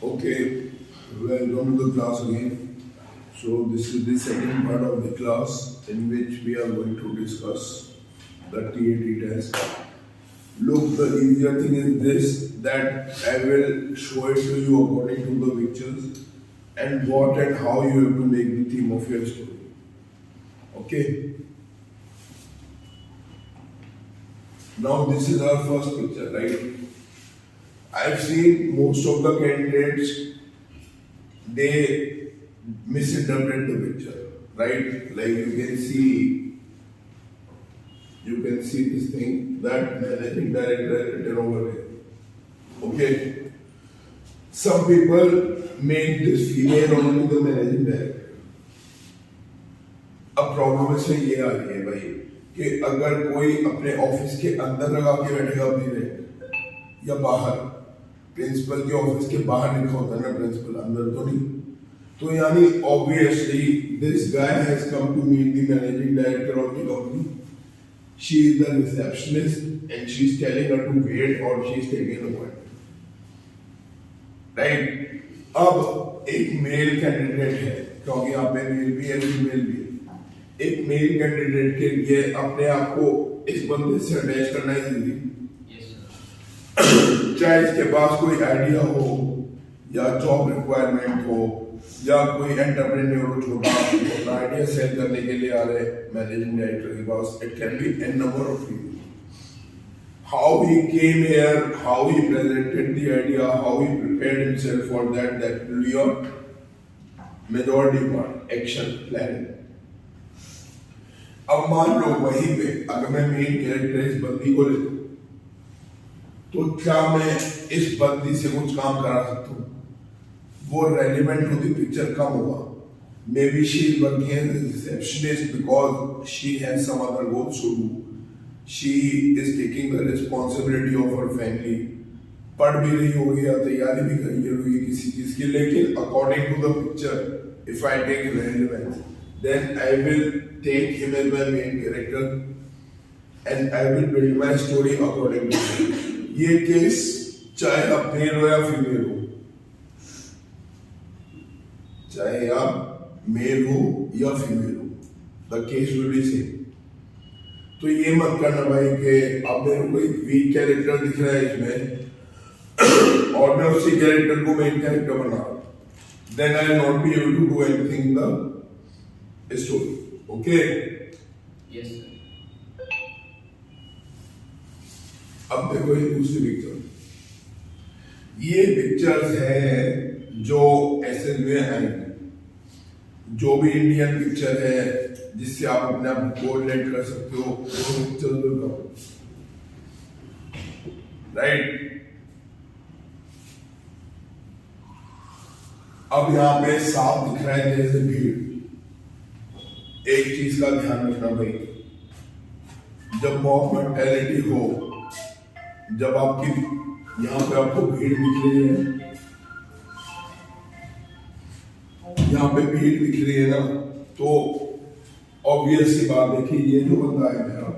Okay, welcome to the class again. So this is the second part of the class in which we are going to discuss the TAT test. Look, the easier thing is this, that I will show it to you according to the pictures and what and how you have to make the theme of your story. Okay. Now this is our first picture, right? I've seen most of the candidates, they misinterpret the picture, right? Like you can see this thing that managing director has written over here. Okay. Some people make this female only the managing director. अब problem इसमें ये आ रही है भाई कि अगर कोई अपने ऑफिस के अंदर लगा के बैठेगा अपनी रैंक या बाहर, प्रिंसिपल के ऑफिस के बाहर लिखा होता है ना प्रिंसिपल, अंदर तो नहीं, तो यानी obviously this guy has come to meet the managing director of the company. She is the receptionist and she is telling her to wait और she is taking a point, right. अब एक male candidate है, क्योंकि यहाँ पे mail भी है female भी है, एक मेल कैंडिडेट के लिए अपने आप को इस बंदे से अटैच करना है जल्दी, चाहे इसके पास कोई आइडिया हो या जॉब रिक्वायरमेंट हो या कोई एंटरप्रेन्योर हो, छोटा आइडिया सेल करने के लिए आ रहे मैनेजिंग डायरेक्टर के पास. It can be an number of reason. How he came here, how he presented the idea, how he prepared himself for that will be your majority part, action planning. अब मान लो वहीं पे अगर मैं main character इस बंदी को लेता हूं, तो क्या मैं इस बंदी से कुछ काम करा सकता हूँ? वो रेलिवेंट टू द पिक्चर कम होगा. Maybe she is working as a receptionist because she has some other goals to do. She is taking the responsibility of her family. पढ़ भी रही होगी या तैयारी भी करी होगी किसी चीज की, लेकिन according to the picture if I take relevance then I will take him as my main character and I will build my story according to him. ये केस चाहे आप मेल हो या फीमेल हो, चाहे आप मेल हो या फीमेल हो, the case will be same. तो ये मत करना भाई कि अब मेरे को एक वीक कैरेक्टर दिख रहा है इसमें और मैं उसी कैरेक्टर को मेन कैरेक्टर बना रहा हूं, then I will not be able to do anything in the story. Okay? Yes, sir. अब देखो ये दूसरी पिक्चर. ये पिक्चर्स है जो एसएल में आएंगे. जो भी इंडियन पिक्चर है जिससे आप अपने आप को रिलेट कर सकते हो वो पिक्चर करो, राइट. अब यहाँ पे साफ दिख रहा है जैसे भीड़. एक चीज का ध्यान रखना भाई, जब मॉब मेंटालिटी हो, जब आपकी यहाँ पे आपको भीड़ दिख रही है, यहाँ पे भीड़ दिख रही है ना, तो ऑब्वियस सी बात है कि ये जो बंदा है मेरा,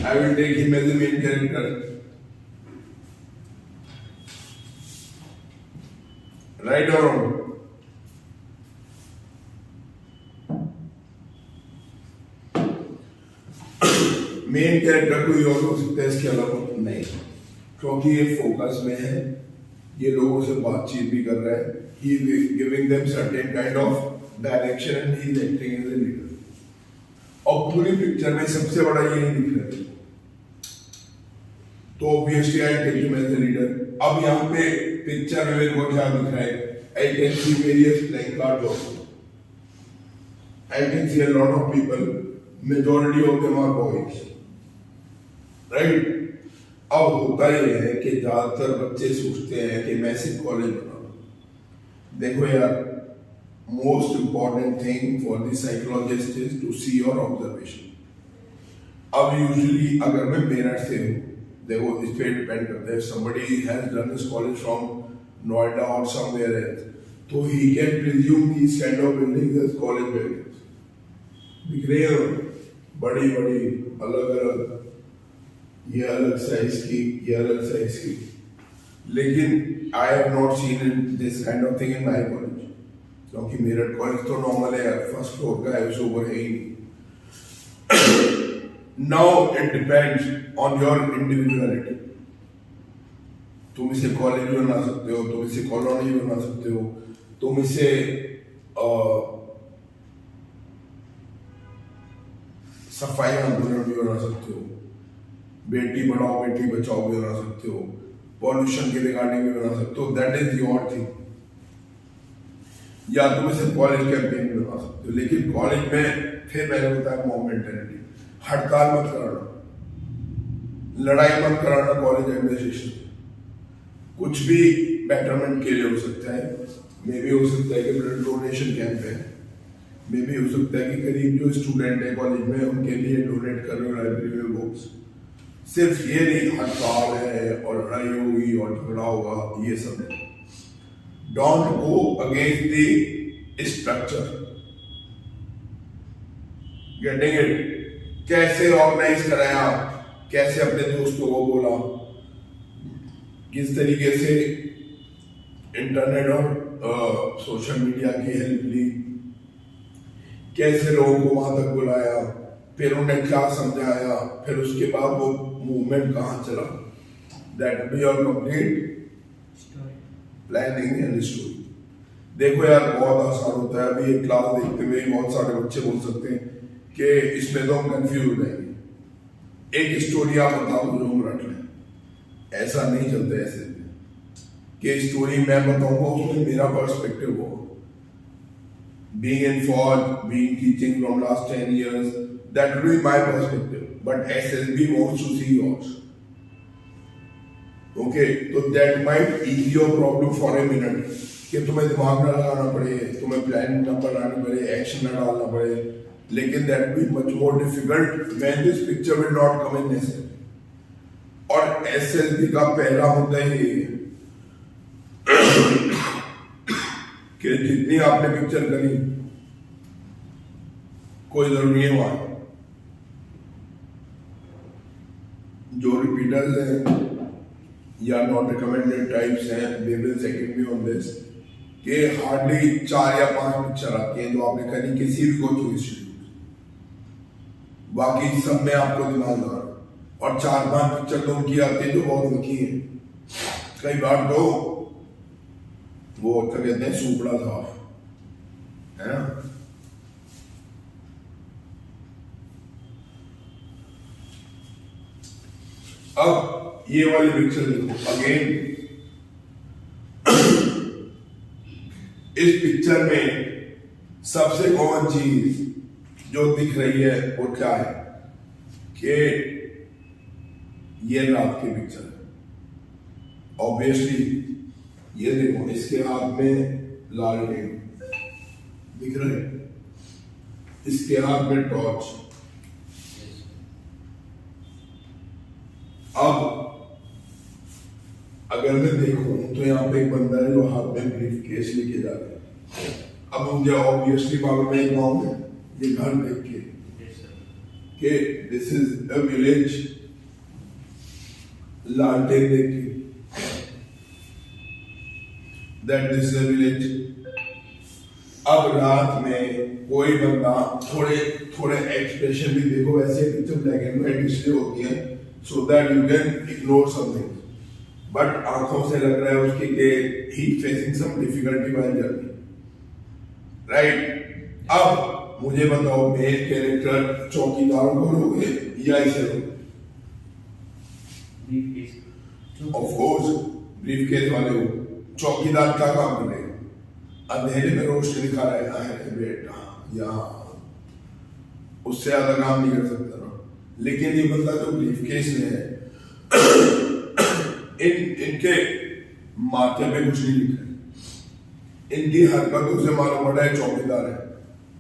I will take him as a main character, right और रॉन्ग. मेन कैरेक्टर कोई और हो सकता है इसके अलावा नहीं, क्योंकि ये फोकस में है, ये लोगों से बातचीत भी कर रहा है, he giving them certain kind of direction and he is acting as a leader. और पूरी पिक्चर में सबसे बड़ा ये दिख रहा है, तो obviously I take him as a leader. अब यहाँ पे पिक्चर में मेरे को क्या दिख रहा है, I can see various playing cards also. I can see a lot of people, majority of them are boys, right. अब होता ये है कि ज्यादातर बच्चे सोचते हैं कि मैं सिर्फ कॉलेज बनाऊं. देखो यार, most important thing for the psychologist is to see your observation. अब यूजुअली अगर मैं मेरठ से हूँ, देखो इस पे डिपेंड करता है, somebody has done his college from Noida और समवेयर एल्स, तो he can presume these kind of buildings as college buildings. दिख रही है बड़ी बड़ी अलग अलग, ये अलग साइज की, ये अलग साइज की, लेकिन I have not seen this kind of thing in my college, क्योंकि मेरठ कॉलेज तो नॉर्मल है, फर्स्ट फ्लोर का है, उससे ऊपर है ही नहीं। Now it depends on your individuality. तुम इसे कॉलेज भी बना सकते हो, तुम इसे कॉलोनी भी बना सकते हो, तुम इसे सफाई आंदोलन भी बना सकते हो, बेटी पढ़ाओ बेटी बचाओ भी बना सकते हो, पॉल्यूशन के रिगार्डिंग भी बना सकते हो, दैट इज योर थिंग। या तुम इसे कॉलेज कैंपेन भी बना सकते हो। लेकिन कॉलेज में फिर मैंने बताया मॉब मेंटेलिटी, हड़ताल मत कराना, लड़ाई मत कराना कॉलेज एडमिनिस्ट्रेशन। कुछ भी बेटरमेंट के लिए हो सकता है, मे भी हो सकता है कि ब्लड डोनेशन कैंप है, मे भी हो सकता है कि करीब जो स्टूडेंट है कॉलेज में उनके लिए डोनेट कर रहे हो लाइब्रेरी में बुक्स। सिर्फ ये नहीं हड़ताल है और लड़ाई होगी और झगड़ा होगा, ये सब नहीं। Don't go against the structure, getting it. कैसे ऑर्गेनाइज कराया, कैसे अपने दोस्तों को बोला, किस तरीके से इंटरनेट और सोशल मीडिया की हेल्प ली, कैसे लोगों को वहां तक बुलाया, फिर उन्हें क्या समझाया, फिर उसके बाद वो मूवमेंट कहाँ चला। That be your complete planning and story. देखो यार बहुत आसान होता है, अभी ये क्लास देखते हुए बहुत सारे बच्चे बोल सकते हैं कि इसमें तो हम कंफ्यूज हो जाएंगे, एक स्टोरी आप बताओ जो हम रट लें। ऐसा नहीं चलता ऐसे कि स्टोरी मैं बताऊंगा उसमें मेरा पर्सपेक्टिव हो। Being in Ford, being teaching from last 10 years, that will be my perspective. But SSB wants to see yours. Okay, so that might ease your problem for a minute. कि तुम्हें दिमाग ना लगाना पड़े, तुम्हें प्लान ना बनानी पड़े, एक्शन ना डालना पड़े, लेकिन that will be much more difficult when this picture will not come in SSB. और SSB का पहला मुद्दा ये है कि जितनी आपने पिक्चर करी कोई जरूरी है वहां जो रिपीटर्स हैं या नॉट रिकमेंडेड टाइप्स हैं, they will second me on this कि हार्डली 4 या 5 पिक्चर आती हैं जो आपने करी किसी भी कोचिंग इंस्टीट्यूट, बाकी सब में आपको दिमाग लगा, और 4-5 पिक्चर तो उनकी आती है जो बहुत लिखी है। कई बार तो वो क्या कहते हैं सूपड़ा साफ है ना। अब ये वाली पिक्चर देखो अगेन, इस पिक्चर में सबसे कॉमन चीज जो दिख रही है वो क्या है कि ये रात की पिक्चर है। ऑब्वियसली ये देखो इसके हाथ में लालटेन दिख रहे हैं, इसके हाथ में टॉर्च। अब अगर मैं देखूं तो यहाँ पे एक बंदा है जो हाथ में ब्रीफ केस लेके जा रहा है। अब मुझे ऑब्वियसली मालूम है गाँव में ये घर देख के दिस इज अ विलेज, लालटेन देख के that this is a village. अब रात में कोई बंदा थोड़े एक्सप्रेशन भी देखो, वैसे पिक्चर ब्लैक एंड व्हाइट इसलिए होती है so that you can ignore something, but आंखों से लग रहा है उसकी कि he facing some difficulty while journey, right? अब मुझे बताओ मेन कैरेक्टर चौकीदार को लोगे या इसे लोगे? ऑफ कोर्स ब्रीफकेस वाले हो। चौकीदार क्या काम करेगा? अंधेरे में रोशनी दिखा रहा है बेटा, यहाँ उससे ज्यादा काम नहीं कर सकता ना। लेकिन ये बंदा जो ब्रीफकेस में है इनके माथे पे कुछ नहीं लिखा है, इनकी हरकतों से मालूम पड़ा है चौकीदार है,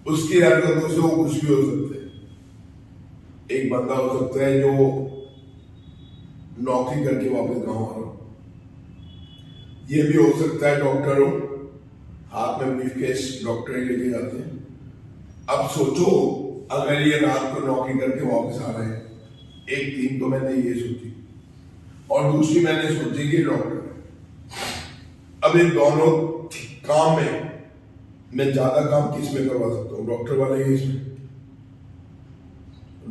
उसकी हरकतों से वो कुछ भी हो सकता है। एक बंदा हो सकता है जो नौकरी करके वापस गाँव आ रहा हो, ये भी हो सकता है डॉक्टर हो, हाथ में ब्रीफकेस डॉक्टर ही लेके जाते हैं। अब सोचो अगर ये रात को नौकरी करके वापस आ रहे हैं, एक दिन तो मैंने ये सोची और दूसरी मैंने सोची कि डॉक्टर, अब इन दोनों काम में मैं ज्यादा काम किस में करवा सकता हूँ? डॉक्टर वाले ही इसमें,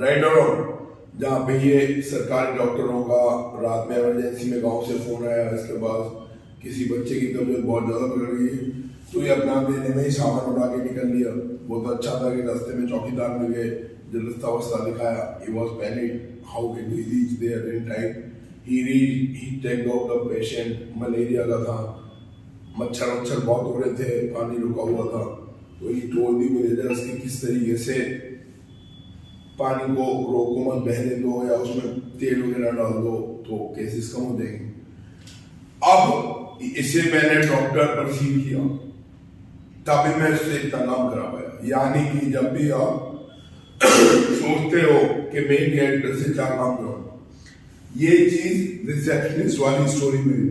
राइट और रॉन्ग? जहाँ पे ये सरकारी डॉक्टरों का रात में इमरजेंसी में गांव से फोन आया, इसके बाद किसी बच्चे की तबीयत बहुत ज्यादा बिगड़ गई है, तो ये अपना देने में ही सामान उठा के निकल लिया। बहुत अच्छा था कि रास्ते में चौकीदार मिल गए, जो रास्ता वस्ता दिखाया। He was panicked. How can we reach there in time? He checked out the patient. Malaria का था, मच्छर बहुत हो रहे थे, पानी रुका हुआ था, तो he told the villagers कि किस तरीके से पानी को रोको, मत बहने दो या उसमें तेल वगैरह डाल दो तो केसेस कम हो जाएंगे। अब इसे मैंने डॉक्टर परसीव किया, तभी मैं इससे इतना काम करा पाया। यानी कि जब भी आप सोचते हो कि मेन कैरेक्टर से क्या काम करो, ये चीज रिसेप्शनिस्ट वाली स्टोरी में थी।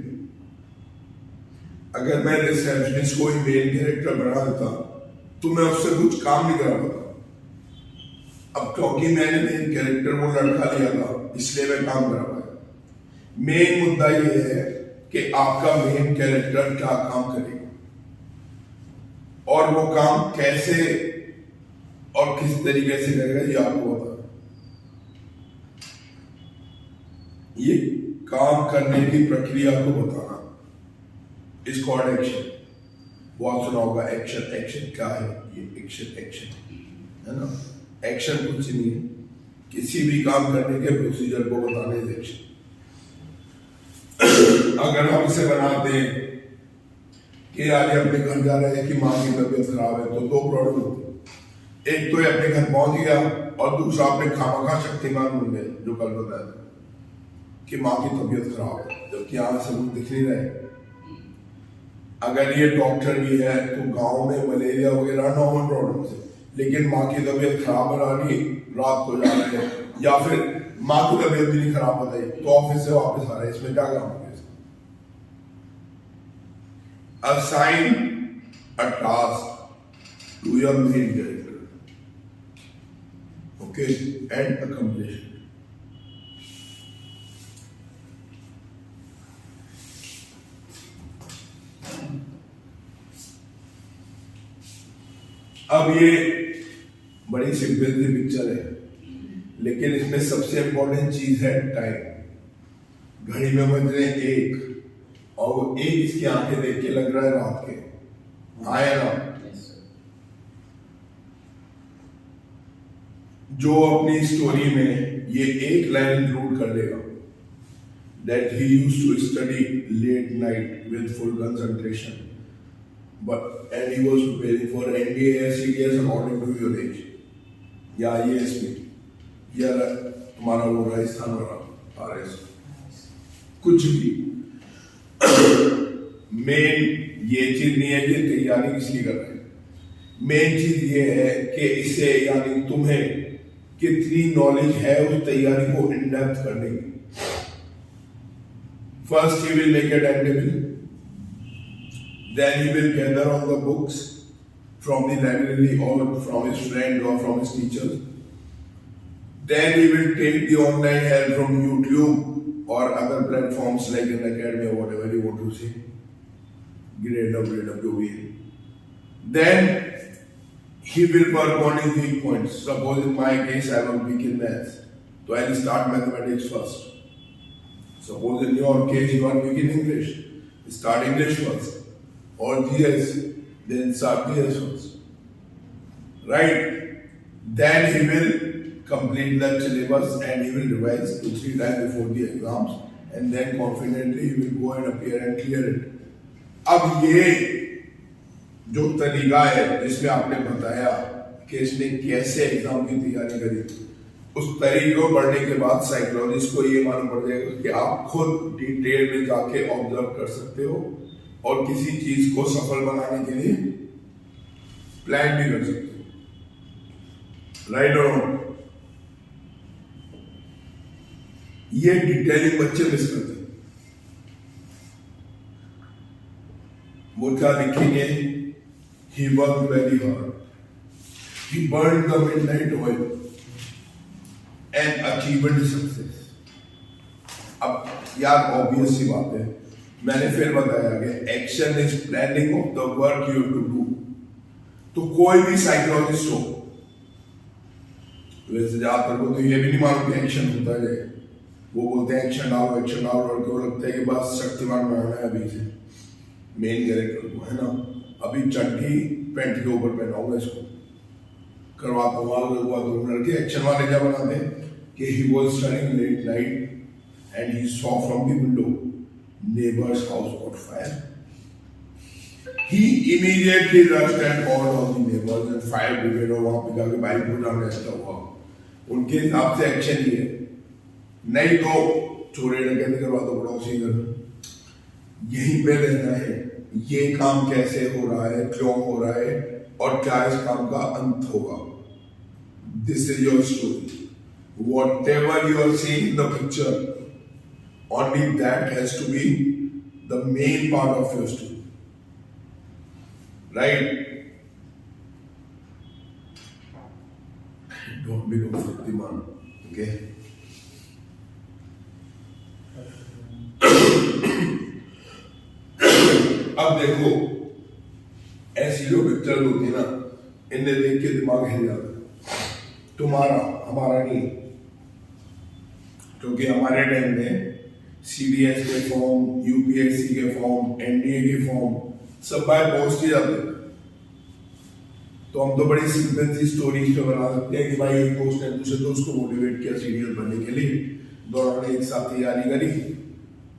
अगर मैं रिसेप्शनिस्ट को ही मेन कैरेक्टर बना देता तो मैं उससे कुछ काम नहीं करा पाता। अब क्योंकि मैंने मेन कैरेक्टर वो लड़का लिया था, इसलिए मैं काम करा पाया। मेन मुद्दा ये है कि आपका मेन कैरेक्टर क्या काम करेगा और वो काम कैसे और किस तरीके से करेगा, ये आपको बता। ये काम करने की प्रक्रिया को बताना, इज कॉल्ड एक्शन। बहुत सुना होगा एक्शन। एक्शन क्या है? ये एक्शन है ना। एक्शन कुछ नहीं है, किसी भी काम करने के प्रोसीजर को बताने से एक्शन। अगर हम इसे बनाते हैं कि आज अपने घर जा रहे हैं कि माँ की तबीयत खराब है, तो दो प्रॉब्लम होती है। एक तो ये अपने घर पहुंच गया और दूसरा अपने खामखा शक्तिमान बन गए, जो कल बताया था कि माँ की तबीयत खराब है, जबकि यहाँ से कुछ दिख नहीं रहे। अगर ये डॉक्टर भी है तो गांव में मलेरिया वगैरह नॉर्मल प्रॉब्लम है, लेकिन माँ की तबीयत खराब हो रही, रात को जा रहे हैं, या फिर माँ की तबीयत भी नहीं खराब बताई तो ऑफिस से वापस आ रहे हैं, इसमें क्या काम है? Assign a task to your main character, okay, and accomplish it. अब ये बड़ी सिंपल सी पिक्चर है, लेकिन इसमें सबसे इंपॉर्टेंट चीज है टाइम। घड़ी में बज रहे 1 और वो 1 इसकी आंखें देख के लग रहा है रात के। आया ना? जो अपनी स्टोरी में ये एक लाइन इंक्लूड कर देगा, that he used to study late night with full concentration, and he was preparing for NDA CDS according to your age, या IASP, या तुम्हारा वो राजस्थान वाला RS, कुछ भी। मेन ये चीज नहीं है कि तैयारी किस लिए कर रहे हैं, मेन चीज ये है कि इसे यानी तुम्हें कितनी नॉलेज है उस तैयारी को इन डेप्थ करने की। First he will make a time table, then he will gather on the books from the library और फ्रॉम हिज फ्रेंड और from his teachers, then he will take the online help from YouTube or other platforms like an academy or whatever you want to say, grade up, जो भी है. Then he will work on his weak points. Suppose in my case I am weak in maths, so I will start mathematics first. Suppose in your case you are weak in English, start English first, or GS, then start GS first, right? Then he will complete the syllabus and he will revise 2-3 times before the exams, and then confidently he will go and appear and clear it. अब ये जो तरीका है जिसमें आपने बताया कि इसने कैसे एग्जाम की तैयारी करी, उस तरीके को पढ़ने के बाद साइकोलॉजिस्ट को ये मालूम पड़ जाएगा कि आप खुद डिटेल में जाके ऑब्जर्व कर सकते हो और किसी चीज को सफल बनाने के लिए प्लान भी कर सकते हो, राइट और रॉन्ग? ये डिटेलिंग बच्चे मिस करते हैं। वो क्या लिखेंगे? He worked very hard, he burned the midnight oil and achieved success. अब यार ऑब्वियस सी बात है मैंने फिर बताया कि action is planning of the work you to do. तो कोई भी साइकोलॉजिस्ट हो, वैसे ज्यादातर को तो ये भी नहीं मालूम कि एक्शन होता है, वो बोलते हैं एक्शन डालो एक्शन डालो, और को लगता है कि बस शक्तिमान बनाना है अभी से मेन कैरेक्टर को, है ना। अभी चड्डी पैंट के ऊपर पहनाऊंगा इसको, करवाता हूँ तो लड़के एक्शन वाले क्या बनाते हैं कि he was studying late night and he saw from the window neighbours house caught fire. He immediately rushed and called on the neighbors and fire brigade, और वहां पे जाके बाइक को जाने ऐसा हुआ। उनके हिसाब से एक्शन ही है, नहीं तो चोरी डकैती करवा दो पड़ोसी घर, यहीं पे रहना है, ये काम कैसे हो रहा है, क्यों हो रहा है, और क्या इस काम का अंत होगा। This is your story. Whatever you are seeing in the picture, only that has to be the main part of your story. Right? Don't become Shaktiman. Okay? अब देखो, ऐसी जो पिक्चर होती है ना, इन्हें देख के दिमाग हिल जाता है। तुम्हारा हमारा नहीं, क्योंकि हमारे टाइम में सीडीएस के फॉर्म, यूपीएससी के फॉर्म, एनडीए के फॉर्म सब बाय पोस्ट ही जाते थे। तो हम तो बड़ी सिंपल सी स्टोरीज पे बना सकते हैं कि भाई एक दोस्त ने दूसरे दोस्त को मोटिवेट किया सीरियल बनने के लिए, दोनों ने एक साथ तैयारी करी,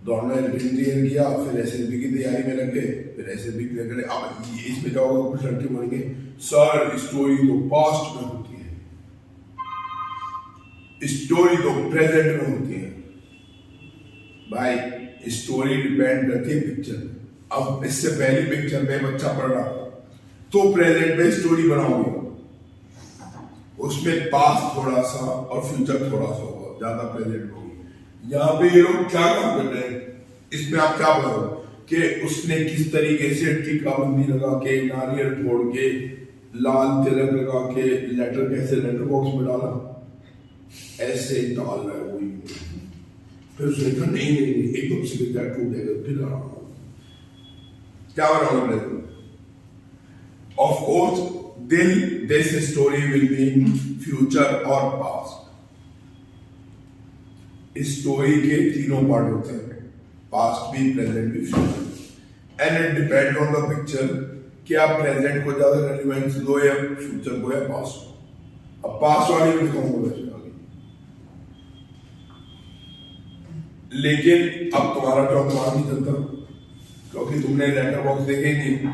दोनों ने क्लियर किया, फिर एसएसबी की तैयारी में लग गए, फिर एसएसबी क्लियर करे। अब इसमें जाओगे कुछ लड़के बोलेंगे सर स्टोरी तो पास्ट में होती है, स्टोरी तो प्रेजेंट में होती है। भाई स्टोरी डिपेंड करती है पिक्चर में। अब इससे पहली पिक्चर में बच्चा पढ़ रहा तो प्रेजेंट में स्टोरी बनाओगे, उसमें पास्ट थोड़ा सा और फ्यूचर थोड़ा सा होगा, ज्यादा प्रेजेंट होगी। यहाँ पे ये लोग क्या काम कर रहे हैं, इसमें आप क्या बताओगे कि उसने किस तरीके से टीका बंदी लगा के, नारियल फोड़ के, लाल तिलक लगा के लेटर कैसे लेटर बॉक्स में डाला, ऐसे डाल रहा है वही। फिर उसने कहा नहीं नहीं नहीं एकदम से टूटेगा, फिर क्या बनाओगे। Of course, then this story will be in future or past. इस स्टोरी के तीनों पार्ट होते हैं, पास्ट भी, प्रेजेंट भी, future, and it depend on the picture कि आप प्रेजेंट को ज्यादा रेलिवेंस दो या फ्यूचर को या पास्ट को। अब पास्ट वाली भी दिखाऊंगा वैसे आगे, लेकिन अब तुम्हारा जॉब तुम्हारा नहीं चलता, क्योंकि तुमने लेटर बॉक्स देखे ही नहीं।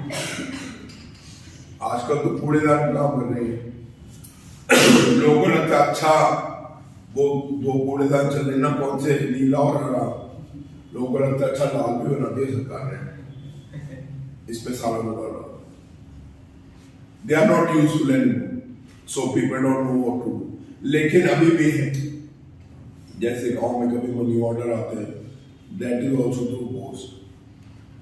आजकल तो कूड़ेदार काम कर रहे हैं, लोगों को लगता है अच्छा वो दो कूड़ेदार चल रहे ना, कौन से नीला और हरा, लोगों को लगता है अच्छा लाल भी बना दिया सरकार ने, इस पे सारा लोग कर रहा। They are not useful anymore, so people don't know what to do. लेकिन अभी भी है, जैसे गांव में कभी मनी ऑर्डर आते हैं, that is also through post.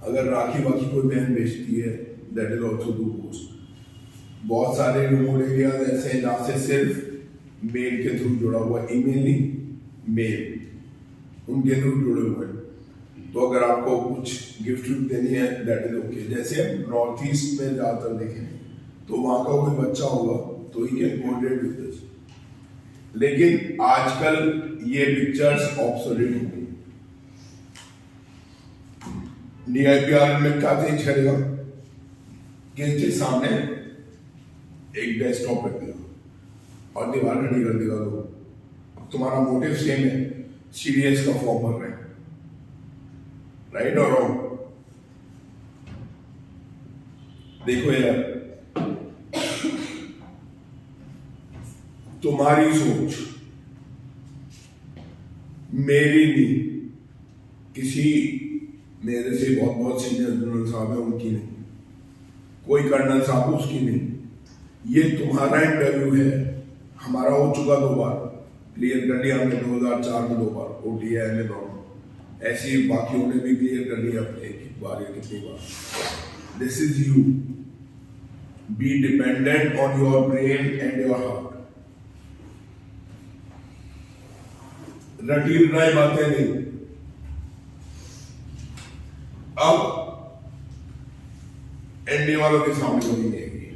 अगर राखी वाखी कोई बहन बेचती है, that is also through post. बहुत सारे रिमोट एरियाज ऐसे हैं जहाँ से सिर्फ मेल के थ्रू जुड़ा हुआ, ईमेल नहीं मेल, उनके थ्रू जुड़े हुए हैं। तो अगर आपको कुछ गिफ्ट देनी है दैट इज ओके। जैसे नॉर्थ ईस्ट में ज्यादातर देखें तो वहां का कोई बच्चा होगा तो he can coordinate with this, लेकिन आजकल ये पिक्चर्स ऑब्सोलीट हो गई। डीआईपीआर में क्या चेंज करेगा कि इसके सामने एक डेस्कटॉप रख देगा और दीवार खड़ी कर देगा। तो अब तुम्हारा मोटिव सेम है, सीडीएस का फॉर्म भर रहे हैं, राइट और रॉन्ग। देखो यार, तुम्हारी सोच मेरी नहीं, किसी मेरे से बहुत बहुत सीनियर जनरल साहब है उनकी नहीं, कोई कर्नल साहब उसकी नहीं। ये तुम्हारा इंटरव्यू है, हमारा हो चुका 2 बार, क्लियर कर लिया हमने 2004 में 2 बार, OTI में दोनों, ऐसे ही बाकियों ने भी क्लियर कर लिया अपने एक बार या कितनी बार। This is you, be dependent on your brain and your heart. रटी रटाई बातें नहीं, अब एनडीए वालों के सामने कभी नहीं आएगी,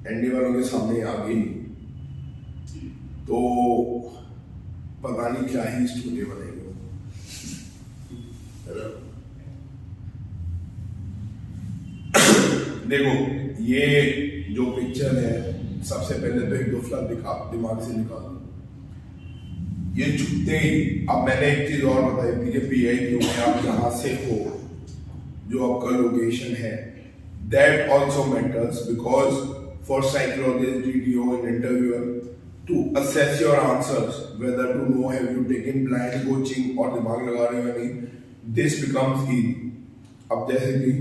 एनडीए वालों के सामने आ गई तो पता नहीं क्या ही स्टोरी बनेगी, है ना। देखो ये जो पिक्चर है, सबसे पहले तो एक दो फ्लैग दिमाग से निकाल दो। ये छुपते ही, अब मैंने एक चीज और बताई थी कि पीआईक्यू में आप जहां से हो, जो आपका लोकेशन है, that also matters, because for psychologist, DTO and interviewer to assess your answers, whether to know have you taken blind coaching और दिमाग लगा रहे हो या नहीं, this becomes easy। अब जैसे कि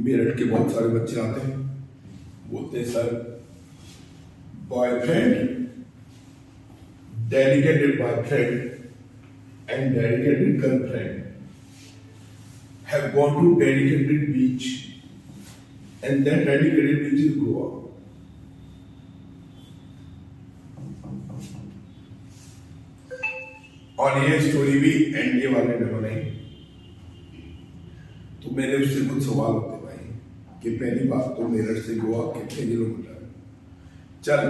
मेरठ के बहुत सारे बच्चे आते हैं, बोलते हैं sir boyfriend, dedicated boyfriend and dedicated girlfriend have gone to dedicated beach and that dedicated beach is Goa। और ये स्टोरी भी एनडीए वाले ने बनाई। तो मेरे उससे कुछ सवाल होते भाई कि पहली बात तो मेरठ से गोवा कितने किलोमीटर है, चल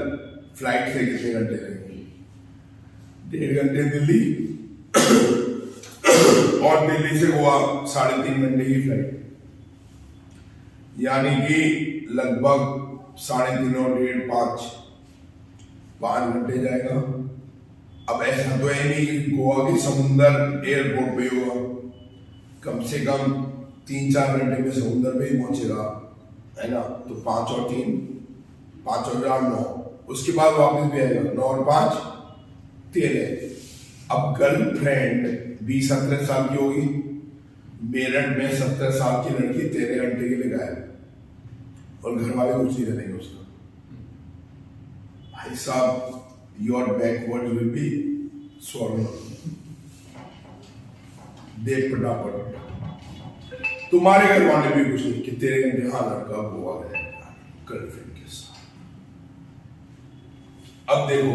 फ्लाइट से कितने घंटे लगेंगे, 1.5 घंटे दिल्ली और दिल्ली से गोवा 3.5 घंटे की फ्लाइट, यानी कि लगभग 3.5 और 1.5 5 घंटे जाएगा। अब ऐसा तो है नहीं कि गोवा के समुंदर एयरपोर्ट पे होगा, कम से कम 3-4 घंटे में समुंदर पे ही पहुंचेगा, है ना। तो 5 और 3 5 और 4 9, उसके बाद वापस भी आएगा, 9 और 5 13। अब गर्लफ्रेंड 20-17 साल की होगी, मेरठ में 17 साल की लड़की 13 घंटे के लिए गायब, और घर वाले कुछ नहीं करेंगे उसका। भाई साहब, your backwards will be swollen। देख फटाफट, तुम्हारे घर वाले भी कुछ नहीं कि तेरे घंटे हाँ लड़का गोवा है गर्लफ्रेंड के साथ। अब देखो,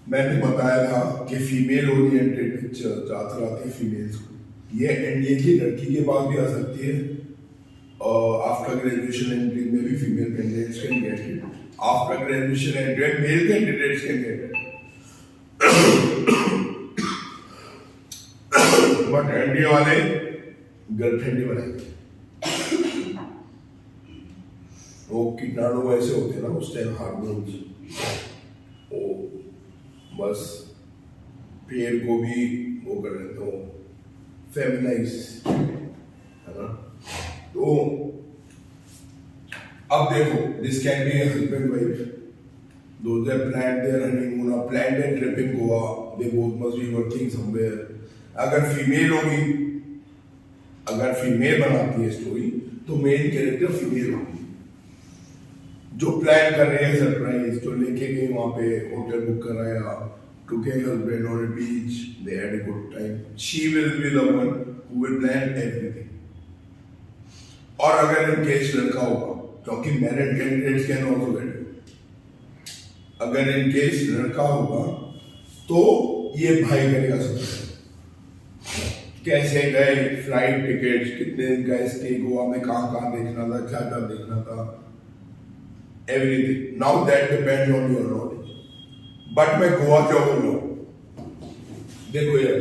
मैंने बताया था कि फीमेल ओरिएंटेड पिक्चर ज्यादा आती है फीमेल्स को, ये एनडीए की लड़की के पास भी आ सकती है, और आफ्टर ग्रेजुएशन एंट्री में भी female candidates can get it, after graduation entry male candidates can get it, but NDA वाले गर्लफ्रेंड ही बनाएंगे। वो कीटाणु ऐसे होते हैं ना उस टाइम, हार्मोन्स, वो बस पेड़ को भी वो कर देते हो फेमिनाइज, है ना। तो अब देखो, this can be husband wife, those that planned their honeymoon or planned their trip in Goa, they both must be working somewhere। अगर फीमेल होगी, अगर फीमेल बनाती है स्टोरी, तो मेन कैरेक्टर फीमेल होगी, जो प्लान कर रहे हैं सरप्राइज, जो लेके गई वहां पे, होटल बुक कराया, took her husband on a beach, they had a good time, she will be the one who will plan everything। और अगर इन केस लड़का होगा, क्योंकि married candidates can also get, अगर इन केस लड़का होगा तो ये भाई करेगा सब, कैसे गए, फ्लाइट टिकट्स, कितने दिन का स्टे गोवा में, कहाँ देखना था, क्या क्या देखना था, everything. Now that depends on your knowledge. But मैं गोवा क्यों बोल रहा हूं, देखो यार,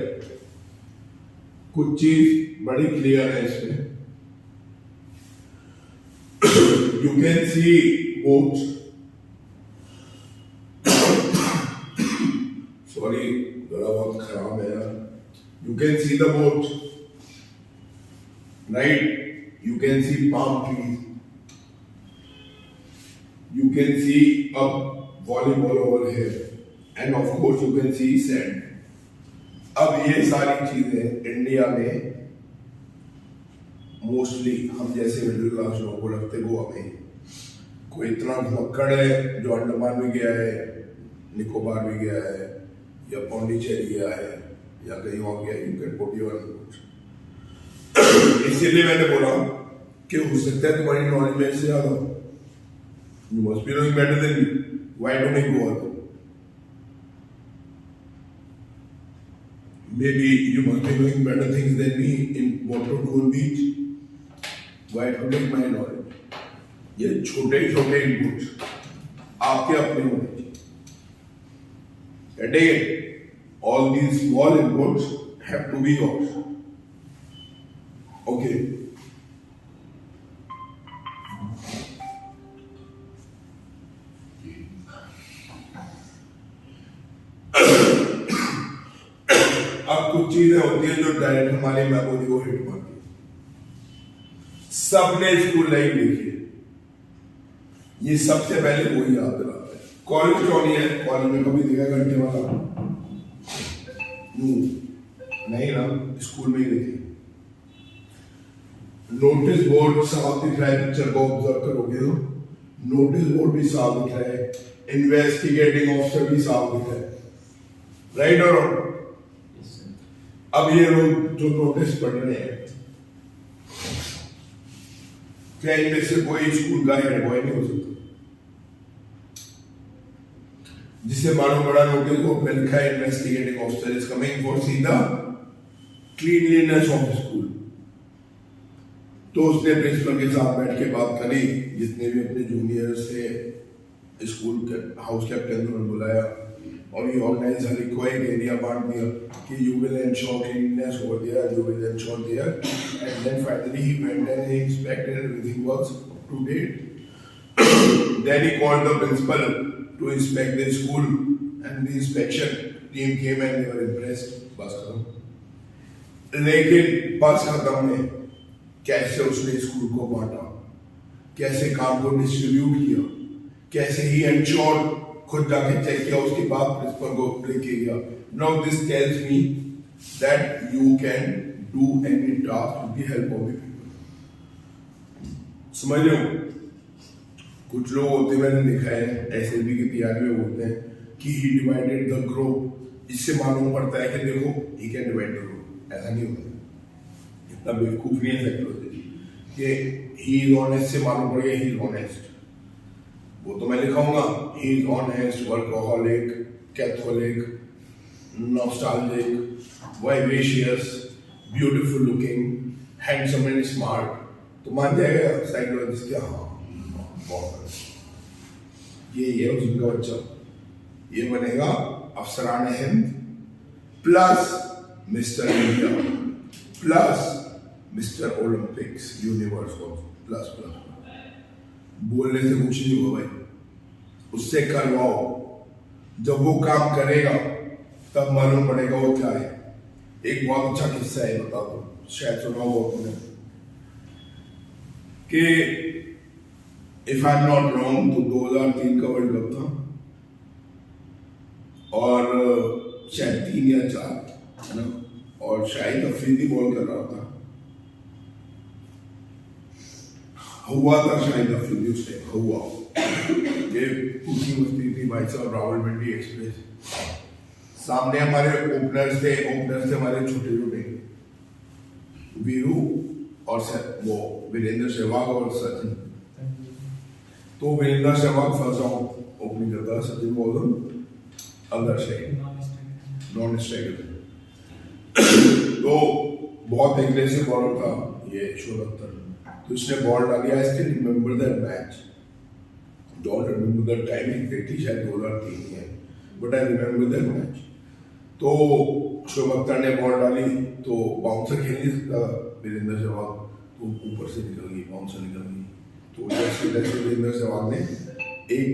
कुछ चीज बड़ी क्लियर है इसमें। You can see boats, sorry गला बहुत खराब है यार। You can see the boat, right? You can see palm trees, you can see a volleyball over here, and of course you can see sand। अब ये सारी चीजें इंडिया में मोस्टली हम जैसे मिडिल क्लास लोगों को लगते गोवा में। कोई इतना घुमक्कड़ है जो अंडमान भी गया है, निकोबार भी गया है, या पौंडीचेरी गया है, या कहीं और गया, you can put your input. इसीलिए मैंने बोला कि हो सकता है तुम्हारी नॉलेज में से ज्यादा, you must be knowing better than me, why don't you go? maybe you must be doing better things than me in what to do on beach. Why to take my knowledge? ये छोटे छोटे inputs आपके अपने होने चाहिए. Again, all these small inputs have to be yours. Okay. अब कुछ चीजें होती है जो डायरेक्ट हमारी मेमोरी को हिट मारती है. सबने स्कूल लाइफ देखी है, ये सबसे पहले वही याद दिलाता है. कॉलेज क्यों नहीं है? कॉलेज में कभी देखा घंटे वाला? नहीं ना, स्कूल में ही देखी. नोटिस बोर्ड साफ दिख रहा है, पिक्चर को ऑब्जर्व करोगे तो नोटिस बोर्ड भी साफ दिख रहा है, इन्वेस्टिगेटिंग ऑफिसर भी साफ दिख रहा है. राइट और रॉन्ग? Yes, sir. अब ये लोग जो नोटिस पढ़ रहे हैं, क्या इनमें से कोई स्कूल का हेड बॉय नहीं हो सकता जिसे मालूम बड़ा नोटिस बोर्ड में लिखा है investigating officer is coming for see the cleanliness of school? तो उसने प्रिंसिपल के साथ बैठ के बात करी, जितने भी अपने जूनियर से स्कूल के हाउस कैप्टन को बुलाया और ये ऑर्गेनाइज हर एक को एक एरिया बांट दिया कि you will ensure cleanliness over there, you will ensure there, and then finally he went and he inspected everything was to date. Then he called the principal to inspect the school and the inspection team came and they were impressed. बस खत्म. लेकिन बस खत्म में कैसे उसने school को बांटा, कैसे काम को डिस्ट्रीब्यूट किया, कैसे ही एंश्योर खुद जाके चेक किया, उसके बाद प्रिंसिपल को लेके गया. Now this tells me that you can do any task with the help of the people. समझ रहे हो? कुछ लोग होते मैंने देखा है एसएलबी की तैयारी में बोलते हैं कि ही डिवाइडेड द ग्रुप. इससे मालूम पड़ता है कि देखो he can divide the group. ऐसा नहीं होता, इतना बेवकूफ नहीं है साइकोलॉजी कि ही इज ऑनेस्ट से मालूम पड़ेगा ही इज ऑनेस्ट. वो तो मैं लिखाऊंगा he is honest, workaholic, catholic, nostalgic, vibratious, beautiful looking, handsome and smart. तो मान जाएगा साइकोलॉजिस्ट क्या? हाँ ये है उसका बच्चा, ये बनेगा अफसरान Hind plus Mr India plus Mr Olympics universe plus plus. बोलने से कुछ नहीं होगा भाई, उससे करवाओ. जब वो काम करेगा तब मालूम पड़ेगा वो क्या है. एक बहुत अच्छा किस्सा है, बता दो, शायद सुना हो आपने कि if I am not wrong तो 2003 का वर्ल्ड कप था और शायद 3 या 4 है ना, और शायद अफरीदी बॉल कर रहा था, हुआ था शायद अफरीदी उस टाइम हुआ ये पूछी मस्ती थी भाई साहब. रावलपिंडी एक्सप्रेस सामने हमारे ओपनर्स थे हमारे छोटे छोटे वीरू और वो वीरेंद्र सहवाग और सचिन. तो Virender Sehwag first round opening करता है, सचिन बॉलर अंदर से नॉन स्ट्राइकर. तो बहुत एग्रेसिव बॉलर था ये शोएब अख्तर. तो उसने बॉल डाली. I still remember that match, don't remember the time exactly, शायद 2003 है, but I remember that match. तो शोएब अख्तर ने बॉल डाली तो बाउंसर खेल नहीं सकता वीरेंद्र सहवाग, तो ऊपर से निकल गई, बाउंसर निकल गई. तो जैसे वीरेंद्र सहवाग ने एक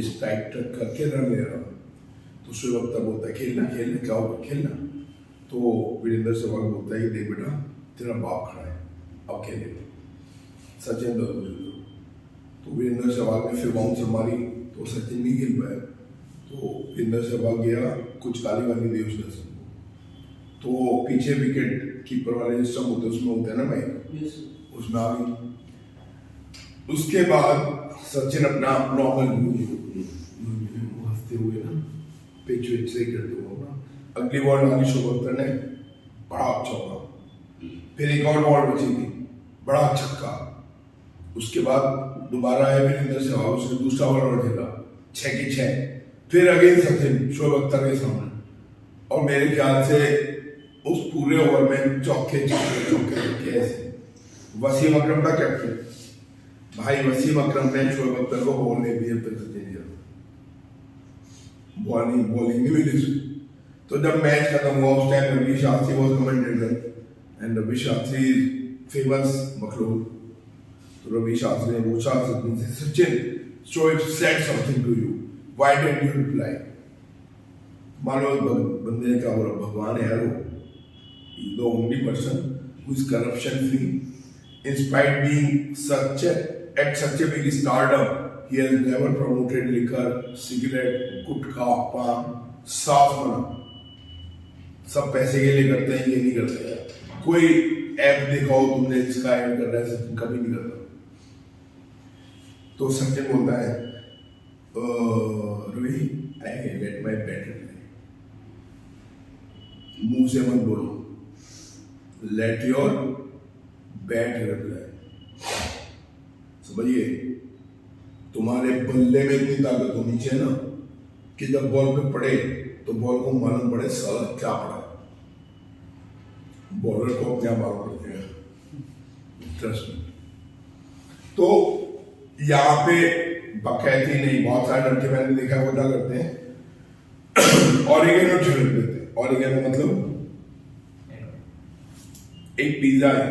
स्ट्राइक ट्रक करके रन ले रहा, तो शोएब अख्तर बोलता है खेलना खेलना क्या होगा खेलना. तो वीरेंद्र सहवाग बोलता है कि देख बेटा तेरा बाप खड़ा है अब खेले. सचिन तो वीरेंद्र सहवाग ने फिर बाउंसर मारी तो सचिन नहीं खेल पाया. तो वीरेंद्र सहवाग गया, कुछ गाली वाली दी उसने सबको. तो पीछे विकेट कीपर वाले सिस्टम होते उसमें होते हैं ना भाई, उसमें आ गई. उसके बाद सचिन अपना नॉर्मल हंसते हुए ना पिच विच से करते हुए अगली बॉल डाली शोएब अख्तर ने, बड़ा चौका. फिर एक और बॉल बची थी, बड़ा छक्का. उसके बाद दोबारा आया वीरेंद्र सहवाग, उसने दूसरा बॉल और खेला 6 की 6. फिर अगेन सचिन शोएब अख्तर के सामने, और मेरे ख्याल से उस पूरे ओवर में चौके चौके ऐसे वसीम अकरम का कैप्टन भाई वसीम अकरम ने शोएब अख्तर को बॉल नहीं दी, अब तक नहीं दिया, बॉलिंग नहीं मिली। तो जब मैच खत्म हुआ उस time Ravi Shastri was commentator and Ravi Shastri famous मखलूक। तो रवि शास्त्री ने पूछा सचिन से, Sachin Shoaib said something to you, why didn't you reply? मानो बंदे ने कहा, बोला भगवान है यार, वो the only person who is corruption free, in spite being at such a big stardom, he has never promoted liquor, cigarette, गुटखा, पान, साफ मना। सब पैसे के लिए करते हैं, ये नहीं करते हैं। कोई ऐप दिखाओ तुमने इसका ऐड कर रहा है, सचिन कभी नहीं करता। तो सचिन बोलता है, Ravi I get my bat reply, मुंह से मत बोलो, लेट योर बैट रिप्लाई। समझिए, तुम्हारे बल्ले में इतनी ताकत होनी चाहिए ना कि जब बॉल पे पड़े तो बॉल को मालूम पड़े साला क्या पड़ा, बॉलर को अपने आप मालूम पड़ जाएगा। ट्रस्ट में। तो यहाँ पे बकैती नहीं, बहुत सारे लड़के मैंने देखा वो क्या करते हैं, ऑरिगेनो छिड़क देते हैं। ऑरिगेनो मतलब एक पिज्जा है,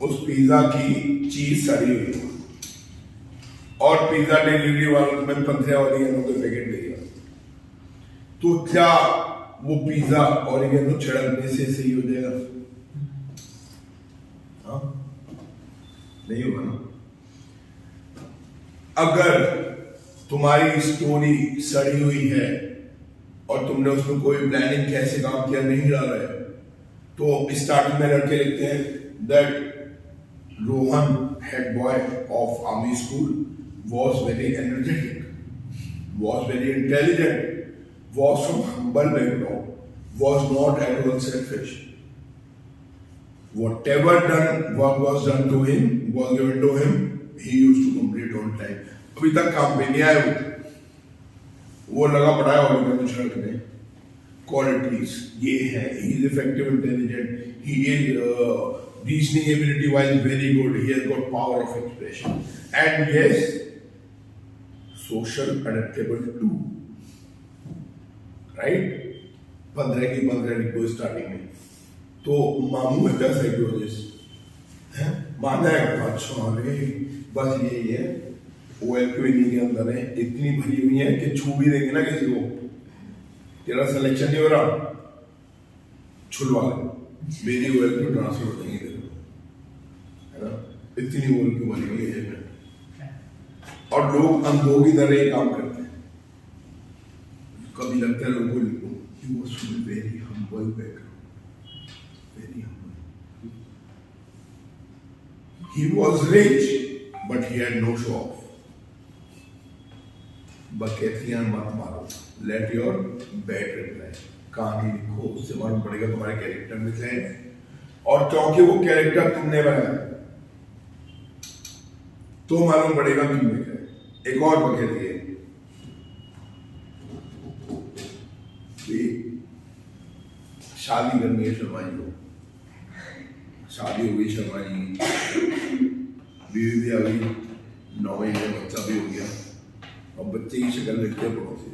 उस पिज्जा की चीज सड़ी हुई है और पिज्जा डिलीवरी वालों में 15 ऑरिगेनो के पैकेट दे दिया, तो क्या वो पिज्जा ऑरिगेनो छिड़कने से सही हो जाएगा? हाँ, नहीं होगा ना। अगर तुम्हारी स्टोरी सड़ी हुई है और तुमने उसमें कोई प्लानिंग कैसे काम किया नहीं डाला है, तो स्टार्टिंग में लड़के लिखते हैं that Rohan head boy of army school was very energetic, was very intelligent, was from humble background, was not at all selfish. Whatever work was done to him, was given to him, he used to complete on time. अभी तक काम पे नहीं आया वो लगा पड़ा है और कुछ रखने। Qualities ये है, he is effective, intelligent, he is reasoning ability wise very good, he has got power of expression, and yes, social adaptable too, right? 15 की 15 लिखो स्टार्टिंग में, तो मामू है क्या साइकोलॉजिस्ट है, माना है अच्छा अरे बस यही है, ओएल के इन्हीं के अंदर है, इतनी भरी हुई है कि छू भी देंगे ना किसी को, तेरा सिलेक्शन नहीं हो रहा, छुलवा ले, मेरी ओएल को ट्रांसफर हो देंगे तेरे को, है ना? इतनी ओएल की भरी हुई है और लोग अंधों की तरह ही काम करते हैं। कभी लगता है लोगों को he was from a very humble background, very humble. He was rich, but he had no show off. बकैतियां मत मारो, let your bad reply, कहानी लिखो, उससे मालूम पड़ेगा तुम्हारे कैरेक्टर में क्या है, और क्योंकि वो कैरेक्टर तुमने बनाया तो मालूम पड़ेगा तुमने क्या है। एक और बकैती है, शादी करनी है शर्मा जी को, शादी हो गई शर्मा जी, बीवी भी आ गई, 9 महीने बच्चा भी हो गया, और बच्चे की शक्ल देखते हैं पड़ोसी,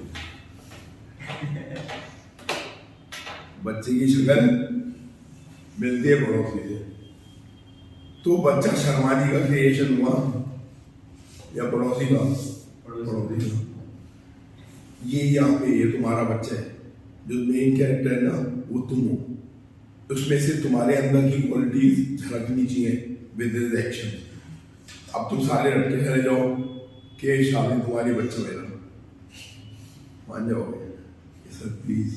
बच्चे की शक्ल मिलती है पड़ोसी से, तो बच्चा शर्मा जी का क्रिएशन हुआ या पड़ोसी का? पड़ोसी का। ये यहाँ पे ये तुम्हारा बच्चा है, जो मेन कैरेक्टर है ना वो तुम हो, उसमें से तुम्हारे अंदर की क्वालिटीज झलकनी चाहिए विद हिज एक्शन। अब तुम सारे रटके चले जाओ कि शादी तुम्हारी बच्चा मेरा, मान जाओगे सर प्लीज?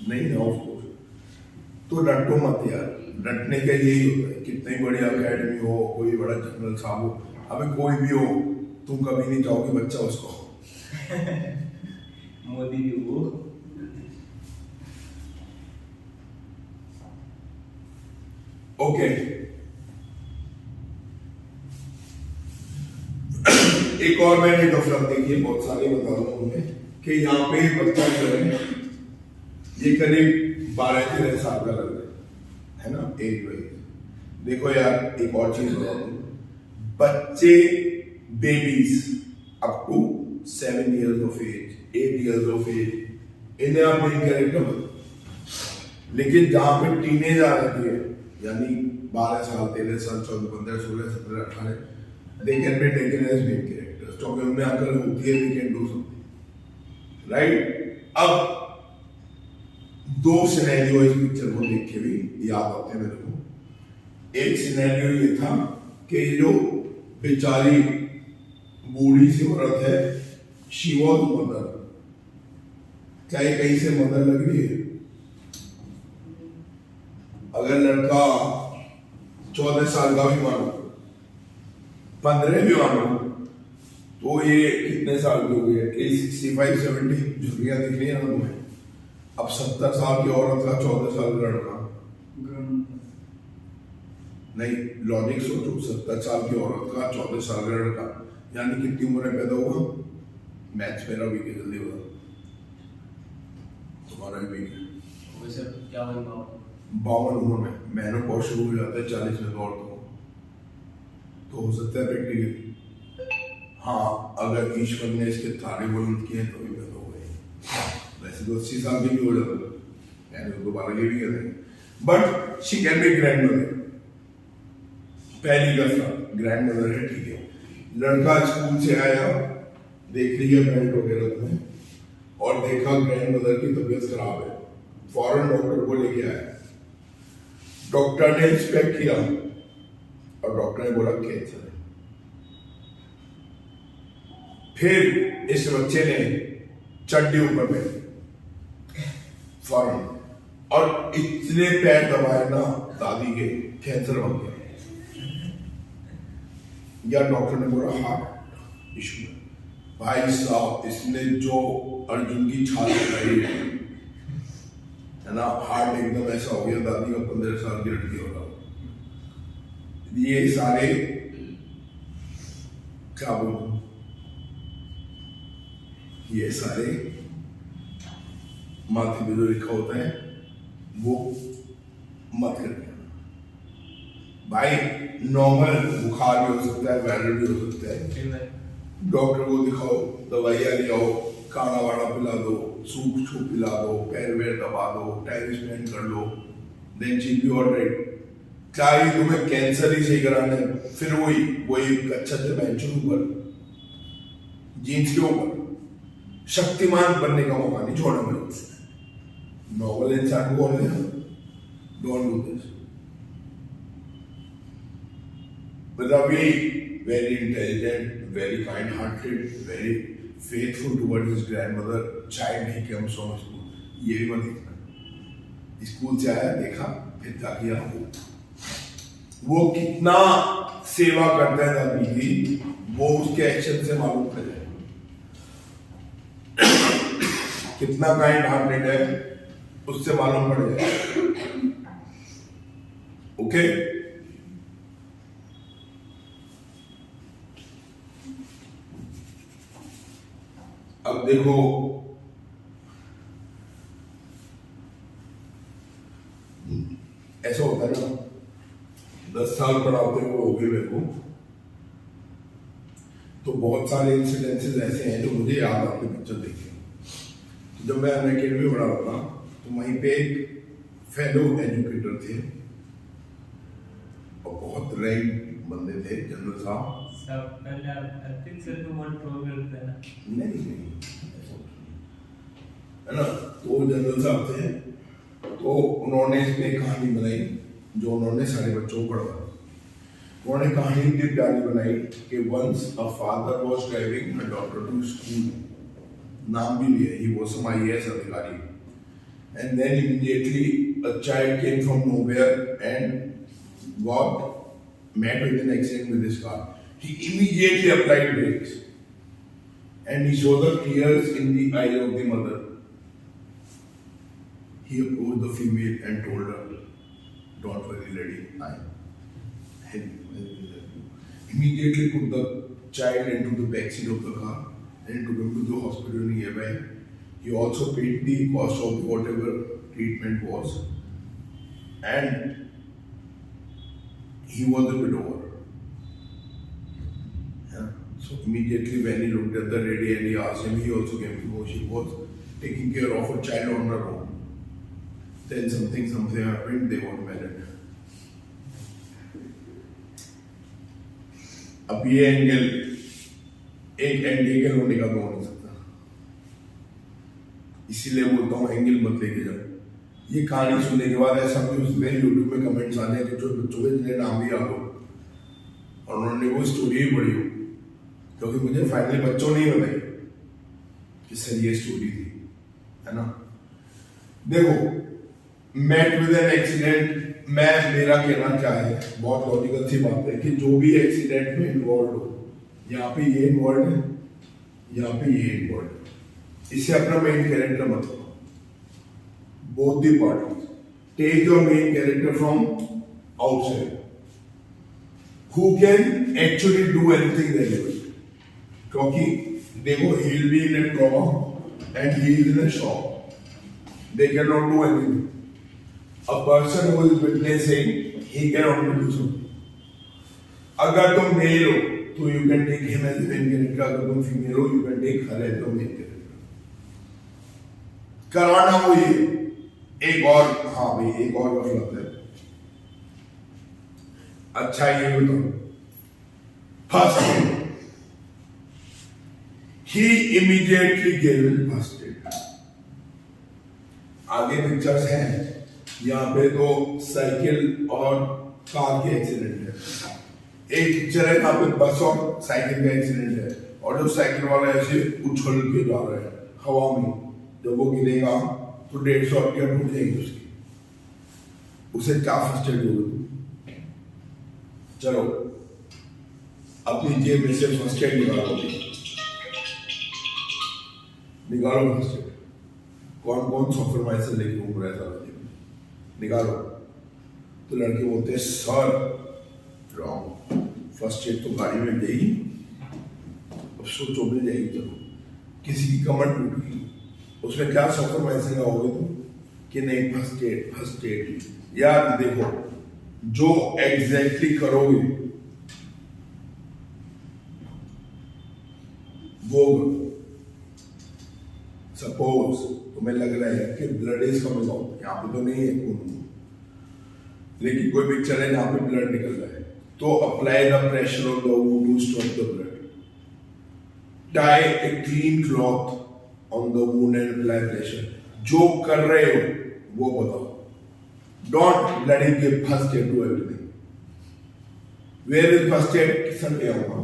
नहीं ना उसको, तो रटो मत यार, रटने का यही होता है, कितनी बड़ी अकेडमी हो, कोई बड़ा जनरल साहब हो, अबे कोई भी हो, तुम कभी नहीं चाहोगे बच्चा उसको मोदी जी वो ओके। एक और मैंने गफलत देखी है, बहुत सारी बता रहा हूँ मैं, कि यहाँ पे बच्चा जो है ये करीब 12-13 साल का लग रहा है ना एज वाइज। देखो यार एक और चीज बता दूं, बच्चे babies up to 7 years of age, 8 years of age, इन्हें आप मेन कैरेक्टर बनो। लेकिन जहां पे टीनेज आ जाती है, यानी 12 साल, 13 साल, 14, 15, 16, 17, 18, they can be taken as main characters, क्योंकि उनमें अकल होती है, they can do something, right? अब 2 सिनेरियो इस पिक्चर को देख के भी याद आते हैं मेरे को। एक सिनेरियो ये था कि जो बेचारी बूढ़ी सी औरत है, शी वॉज मदर। क्या ये कहीं से मदर लग रही है? अगर लड़का 14 साल का भी मानो, 15 भी मानो, तो ये कितने साल की हो गई? 65-70 झुर्रियां दिख रही है ना तुम्हें? अब 70 साल की औरत का 14 साल का लड़का, नहीं लॉजिक सोचो, 70 साल की औरत का 14 साल का लड़का, यानी कितनी उम्र में पैदा हुआ? मैथ्स मेरा वीक है, जल्दी बता। तुम्हारा भी वीक है। वैसे क्या होगा? 52 उम्र में मेनोपॉज शुरू हो जाता है, 40 में तो औरतों को, तो हो सकता है प्रैक्टिकली। हाँ, अगर ईश्वर ने इसके तारे बुलंद किए तो भी पैदा हो गए। वैसे तो 80 साल की भी हो जाता है, यानी दोबारा ये भी कहते हैं, but she can be grand mother. पहली दफा ग्रैंड मदर है, ठीक है। लड़का स्कूल से आया, देख रही है बेल्ट वगैरह में, और देखा ग्रैंड मदर की तबीयत खराब है, फौरन डॉक्टर को लेके आया। डॉक्टर ने इंस्पेक्ट किया और डॉक्टर ने बोला कैंसर है। फिर इस बच्चे ने चड्डी ऊपर पहनी फौरन, और इतने पैर दबाए ना दादी के, कैंसर बन गया। या डॉक्टर ने बोला हार्ट इशू। भाई साहब, इसने जो अर्जुन की छाल लगाई है ना, हार्ट एकदम ऐसा हो गया, दादी का 15 साल की लड़की हो रहा। ये सारे क्या बोलूं, ये सारे माथे पे जो लिखा होता है वो मत करना भाई। नॉर्मल बुखार भी हो सकता है, वायरल भी हो सकता है। डॉक्टर को दिखाओ, दवाइयाँ ले आओ, खाना वाना पिला दो, सूप छूप पिला दो, पैर वैर दबा दो, टाइम स्पेंड कर लो, देन शी बी ऑलराइट। क्या ही तुम्हें कैंसर ही सही कराना है? फिर वही अच्छा से बेंच ऊपर, जीन्स के ऊपर शक्तिमान बनने का मौका नहीं छोड़ना मेरे। नॉर्मल इंसान को बोल don't do this. Ravi, very intelligent, very kind-hearted, very faithful towards his grandmother. Child he comes from school. ये भी मत देखना। स्कूल से आया, देखा, फिर क्या किया, वो कितना सेवा करता है दादी की, वो उसके एक्शन से मालूम पड़ जाए। कितना काइंड-हार्टेड है, उससे मालूम पड़ जाए। ओके? अब देखो, ऐसा होता है ना, 10 साल पढ़ाते हुए हो गए मेरे को, तो बहुत सारे इंसिडेंसेस ऐसे हैं जो मुझे याद आते पिक्चर देख के। तो जब मैं अनअकैडमी पढ़ा रहा था, तो वहीं पे एक फेलो एजुकेटर थे, और बहुत रैंक बंदे थे, जनरल साहब। नहीं है ना, तो जनरल साहब थे, तो उन्होंने इसमें कहानी बनाई जो उन्होंने सारे बच्चों को पढ़ाई। उन्होंने कहानी इतनी प्यारी बनाई कि once a father was driving a daughter to school, नाम भी लिया, ही वाज सम IAS अधिकारी, and then immediately a child came from nowhere and got met with an accident with his car. He immediately applied brakes, and he saw the tears in the eyes of the mother. He approached the female and told her, "Don't worry, lady, I help you." Immediately put the child into the backseat of the car and took him to the hospital nearby. he also paid the cost of whatever treatment was, and he was a widower. Yeah. So immediately when he looked at the lady and he asked him, he also came to know she was taking care of a child on her own. Then something happened, they got married. अब ये angle एक angle होने का तो हो नहीं सकता, इसीलिए बोलता हूँ एंगल मत लेके जाओ। ये कहानी सुनने के बाद ऐसा भी उसमें यूट्यूब में कमेंट्स आने हैं जो बच्चों के जिन्हें नाम भी याद हो और उन्होंने वो स्टोरी ही पढ़ी हो, क्योंकि मुझे फाइनली बच्चों ने ही बताई कि सर ये स्टोरी थी, है ना। देखो, मेट विद एन एक्सीडेंट, मेरा कहना क्या है, बहुत लॉजिकल सी बात है कि जो भी एक्सीडेंट में इन्वॉल्व हो, यहाँ पे ये इन्वॉल्व है, यहाँ पे ये इन्वॉल्व है, इसे अपना मेन कैरेक्टर मत करो। Both the parties take your main character from outside who can actually do anything relevant, क्योंकि देखो he will be in a trauma and he is in a shock, they can not do anything. A person who is witnessing, he cannot do something. अगर तुम mail हो तो you can take him as a main character, अगर तुम female हो you can take her as a main character. कराना हो ये एक और, हाँ भाई एक और गलत है। अच्छा ये बताओ, first he immediately gave him first aid. आगे पिक्चर्स हैं, यहाँ पे तो साइकिल और कार के एक्सीडेंट है, एक पिक्चर है यहाँ पे बस और साइकिल का एक्सीडेंट है, और जो साइकिल वाला ऐसे उछल के जा रहा है हवा में, जब वो गिरेगा तो 150 रुपया टूट जाएगी उसकी, उसे क्या फर्स्ट एड होगी। चलो अपनी जेब में से फर्स्ट एड निकालो फर्स्ट एड। कौन कौन सॉफ्टवेयर लेके घूम रहा था, निकालो। तो लड़के बोलते हैं सर रॉन्ग, फर्स्ट एड तो गाड़ी में गई, अब सोचो मिल जाएगी, चलो किसी की कमर टूट गई, उसमें क्या सॉफ्टवेयर लगाओगे तुम कि नहीं फर्स्ट एड। यार देखो, जो एग्जैक्टली करोगे वो, सपोज तुम्हें लग रहा है कि ब्लड इज कमिंग आउट, यहाँ पे तो नहीं है खून, लेकिन कोई पिक्चर है जहाँ पे ब्लड निकल रहा है, तो apply the pressure on the wound to stop the blood, tie a clean cloth on the wound and apply pressure. जो कर रहे हो वो बताओ, don't bloody give first aid to everything. Where is first aid, किसन क्या होगा,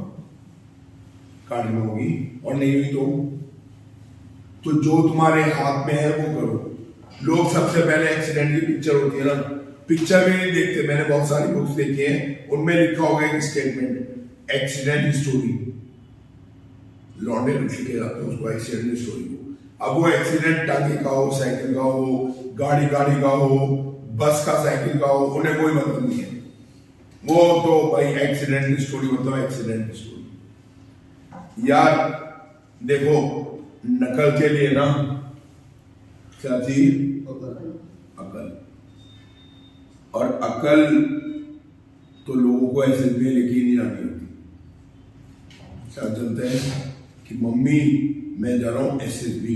card में होगी, और नहीं हुई तो जो तुम्हारे हाथ में है वो करो। लोग सबसे पहले एक्सीडेंट की पिक्चर होती है ना, पिक्चर में नहीं देखते, मैंने बहुत सारी बुक्स देखी हैं, उनमें लिखा होगा एक स्टेटमेंट, एक्सीडेंट स्टोरी, लौंडे लिखे जाते हैं उसको एक्सीडेंट स्टोरी को। अब वो एक्सीडेंट टांगे का हो, साइकिल का हो, गाड़ी का हो, बस का, साइकिल का हो, उन्हें कोई मतलब नहीं है, वो तो भाई एक्सीडेंट स्टोरी मतलब एक्सीडेंट स्टोरी। यार देखो, नकल के लिए ना क्या थी, अकल, और अकल तो लोगों को ऐसे भी लेके नहीं आनी होती। क्या चलते हैं कि मम्मी मैं जा रहा हूं SSB,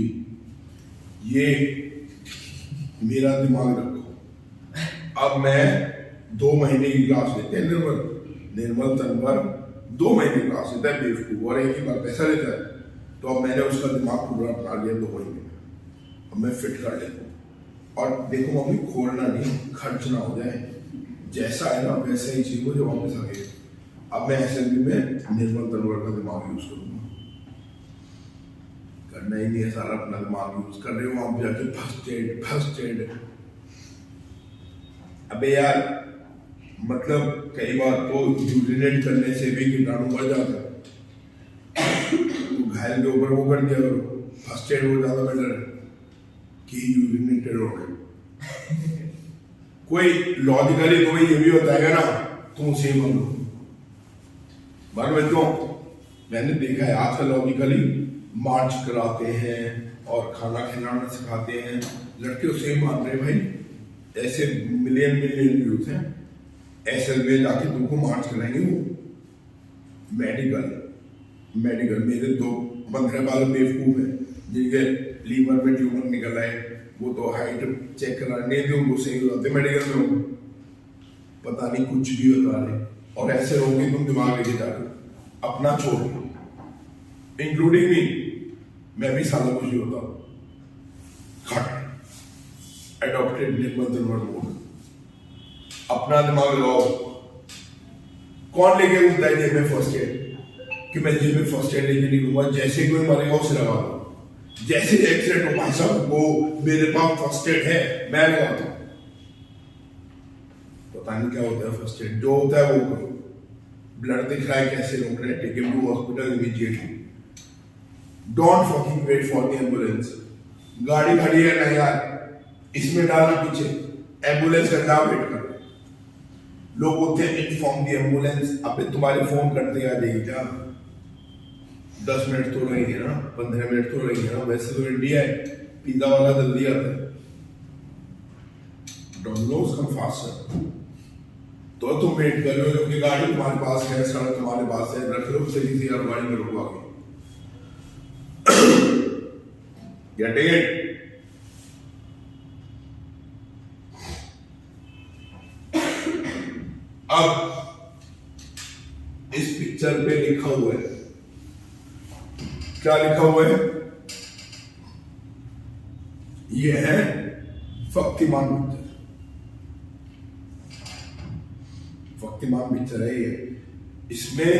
ये मेरा दिमाग रखो। अब मैं 2 महीने की क्लास लेते हैं, निर्मल तनवर 2 महीने क्लास लेता है बेवकूफ, और एक ही बार पैसा लेता है, तो अब मैंने उसका दिमाग पूरा बना लिया 2 महीने में, अब मैं फिट कर लेता हूँ। और देखो मम्मी, खोलना नहीं, खर्च ना हो जाए, जैसा है ना वैसा ही चीज मुझे वापस आ गई। अब मैं SSB में निर्मल तनवर का दिमाग यूज करूंगा, करना ही नहीं है सारा अपना दिमाग यूज कर रहे हो, वहां पे जाके फर्स्ट एड। अबे यार मतलब कई बार तो यूरिनेट करने से भी कीटाणु मर जाता है, तो घायल के ऊपर वो कर दिया करो, फर्स्ट एड वो ज्यादा बेटर है कि यूरिनेटेड हो गए। कोई लॉजिकली तुम्हें ये भी बताएगा ना, तुम उसे मान लो। बार क्यों, मैंने देखा है आजकल लॉजिकली मार्च कराते हैं और खाना खिलाना सिखाते हैं। लड़के उसे ही मान रहे भाई, ऐसे मिलियन मिलियन व्यूज हैं, ऐसे में जाके तुमको मार्च कराएंगे वो। मेडिकल मेरे दो 15 वाले बेवकूफ है जिनके लीवर में ट्यूमर निकल आए, वो तो हाइट चेक कराने थे उनको सही होते मेडिकल में हो, पता नहीं कुछ भी बता रहे। और ऐसे रहोगे तुम दिमाग लेके जा रहे हो अपना छोड़, इंक्लूडिंग मी, मैं भी साला कुछ ही होता हूँ। खट एडॉप्टेड निर्मल तनवर मोड, अपना दिमाग लगाओ। कौन लेके घूमता है जेब में फर्स्ट एड कि मैं जेब में फर्स्ट एड लेके नहीं घूमूंगा, जैसे कोई मरेगा उसे लगा दो। जैसे एक्सीडेंट हो भाई साहब वो मेरे पास फर्स्ट एड है मैं लगाता हूँ। पता नहीं क्या होता है फर्स्ट एड, जो होता है वो करो। ब्लड दिख रहा है कैसे रोक रहे, take him to hospital immediately. Don't fucking wait for the ambulance. गाड़ी खड़ी है ना यार, इसमें डालना पीछे, एम्बुलेंस का क्या वेट कर। लोग बोलते हैं इन्फॉर्म दी एम्बुलेंस, अबे तुम्हारे फोन करते आ जाएगी क्या? 10 मिनट तो रहेंगे ना, 15 मिनट तो रहेंगे ना। वैसे तो इंडिया है, पिज्जा वाला जल्दी आता है, डोमिनोज कम फास्टर। तो तुम वेट कर रहे हो क्योंकि गाड़ी तुम्हारे पास है, सड़क तुम्हारे पास है, रख लो जल्दी से यार, गाड़ी में रुकवा के। Getting it? अब इस पिक्चर पे लिखा हुआ है, क्या लिखा हुआ है? ये है शक्तिमान पिक्चर। शक्तिमान पिक्चर है ये। इसमें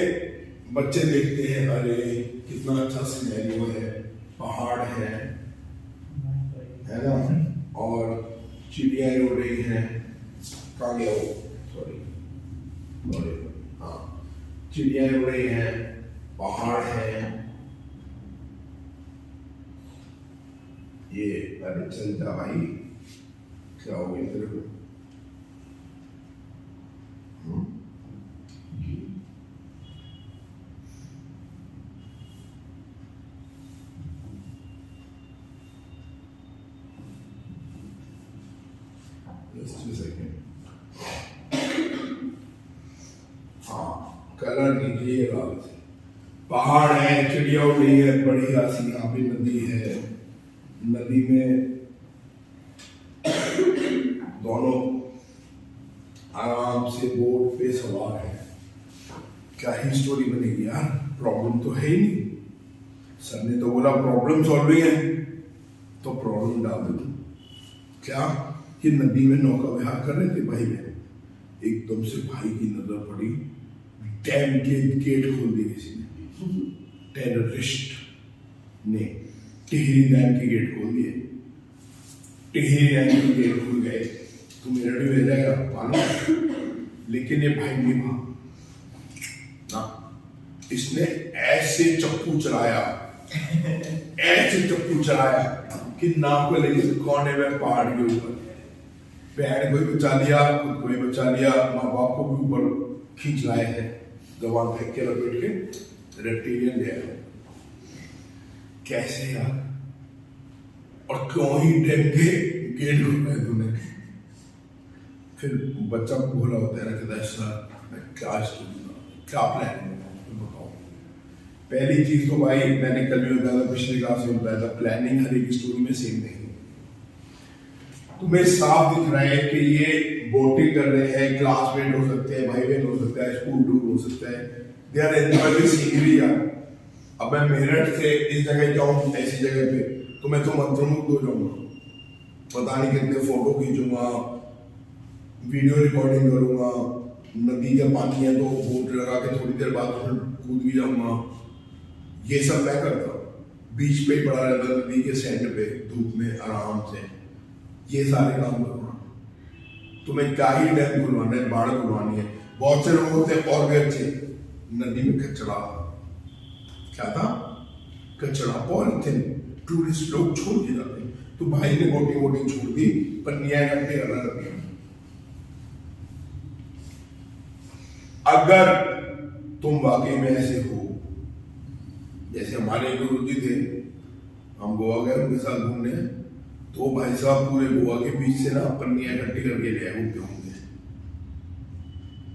बच्चे देखते हैं अरे कितना अच्छा सिनेरियो है, पहाड़ है ना, और चिड़ियाएं उड़ रही हैं, कहाँ गया वो, सॉरी, हाँ, चिड़ियाएं उड़ रही हैं, पहाड़ है, ये अरे चल जा भाई, क्या हो गया तेरे को? Just a second. हाँ, कलर नीचे लाल से, पहाड़ है, चिड़िया उड़ रही है, बड़ी खासी यहाँ पे नदी है। नदी में दोनों आराम से बोट पे सवार है। क्या ही स्टोरी बनेगी यार, प्रॉब्लम तो है ही नहीं। सर ने तो बोला प्रॉब्लम सॉल्विंग है, तो प्रॉब्लम डाल दो। क्या कि नदी में नौका विहार कर रहे थे भाई बहन, एकदम से भाई की नजर पड़ी, डैम के गेट खोल दिए किसी ने, टेररिस्ट ने टिहरी डैम के गेट खोल दिए। टिहरी डैम के गेट खुल गए तो मेरा भी रह जाएगा मालूम। लेकिन ये भाई नहीं भाग ना, इसने ऐसे चप्पू चलाया, ऐसे चप्पू चलाया कि नाव को लेके कोने में पहाड़ के ऊपर, बहन को भी बचा लिया, खुद को भी बचा लिया, माँ बाप को भी ऊपर खींच लाए हैं, जवान फेंक के लपेट के रेप्टिलियन ले आए। कैसे यार, और क्यों ही डैम के गेट खोल रहे तूने? फिर बच्चा भोला होता है ना, कहता है सर क्या क्या प्लान है बताओ। पहली चीज तो भाई मैंने कल भी बताया था, पिछली क्लास में बताया था, प्लानिंग हर एक स्टोरी में सेम नहीं। तुम्हें साफ दिख रहा है कि ये बोटिंग कर रहे हैं, क्लासमेट हो सकते हैं, भाई बहन हो सकता है, स्कूल टूर हो सकता है, दे आर एंजॉयिंग सीनरी यार। अब मैं मेरठ से इस जगह जाऊं ऐसी जगह पे तो मैं तो मंत्रमुग्ध हो जाऊंगा, पता नहीं कितने फोटो खींचूंगा, वीडियो रिकॉर्डिंग करूंगा, नदी का पानी है तो बोट लगा के थोड़ी देर बाद कूद भी जाऊंगा। ये सब मैं करता हूँ, बीच पे ही पड़ा रहता, नदी के सैंड पे धूप में आराम से, ये सारे काम करूंगा। तुम्हें क्या ही डैम खुलवाना है, बाढ़ खुलवानी है। बहुत से लोग होते हैं और भी अच्छे, नदी में कचरा, क्या था, कचरा, पॉलिथीन, टूरिस्ट लोग छोड़ के जाते हैं। तो भाई ने बोटिंग छोड़ दी, पर न्याय करके अलग कर दिया। अगर तुम वाकई में ऐसे हो जैसे हमारे गुरु जी थे, हम गोवा गए उनके साथ घूमने, तो भाई साहब पूरे गोवा के बीच से ना पन्नियां इकट्ठी करके ले आए घूमते घूमते।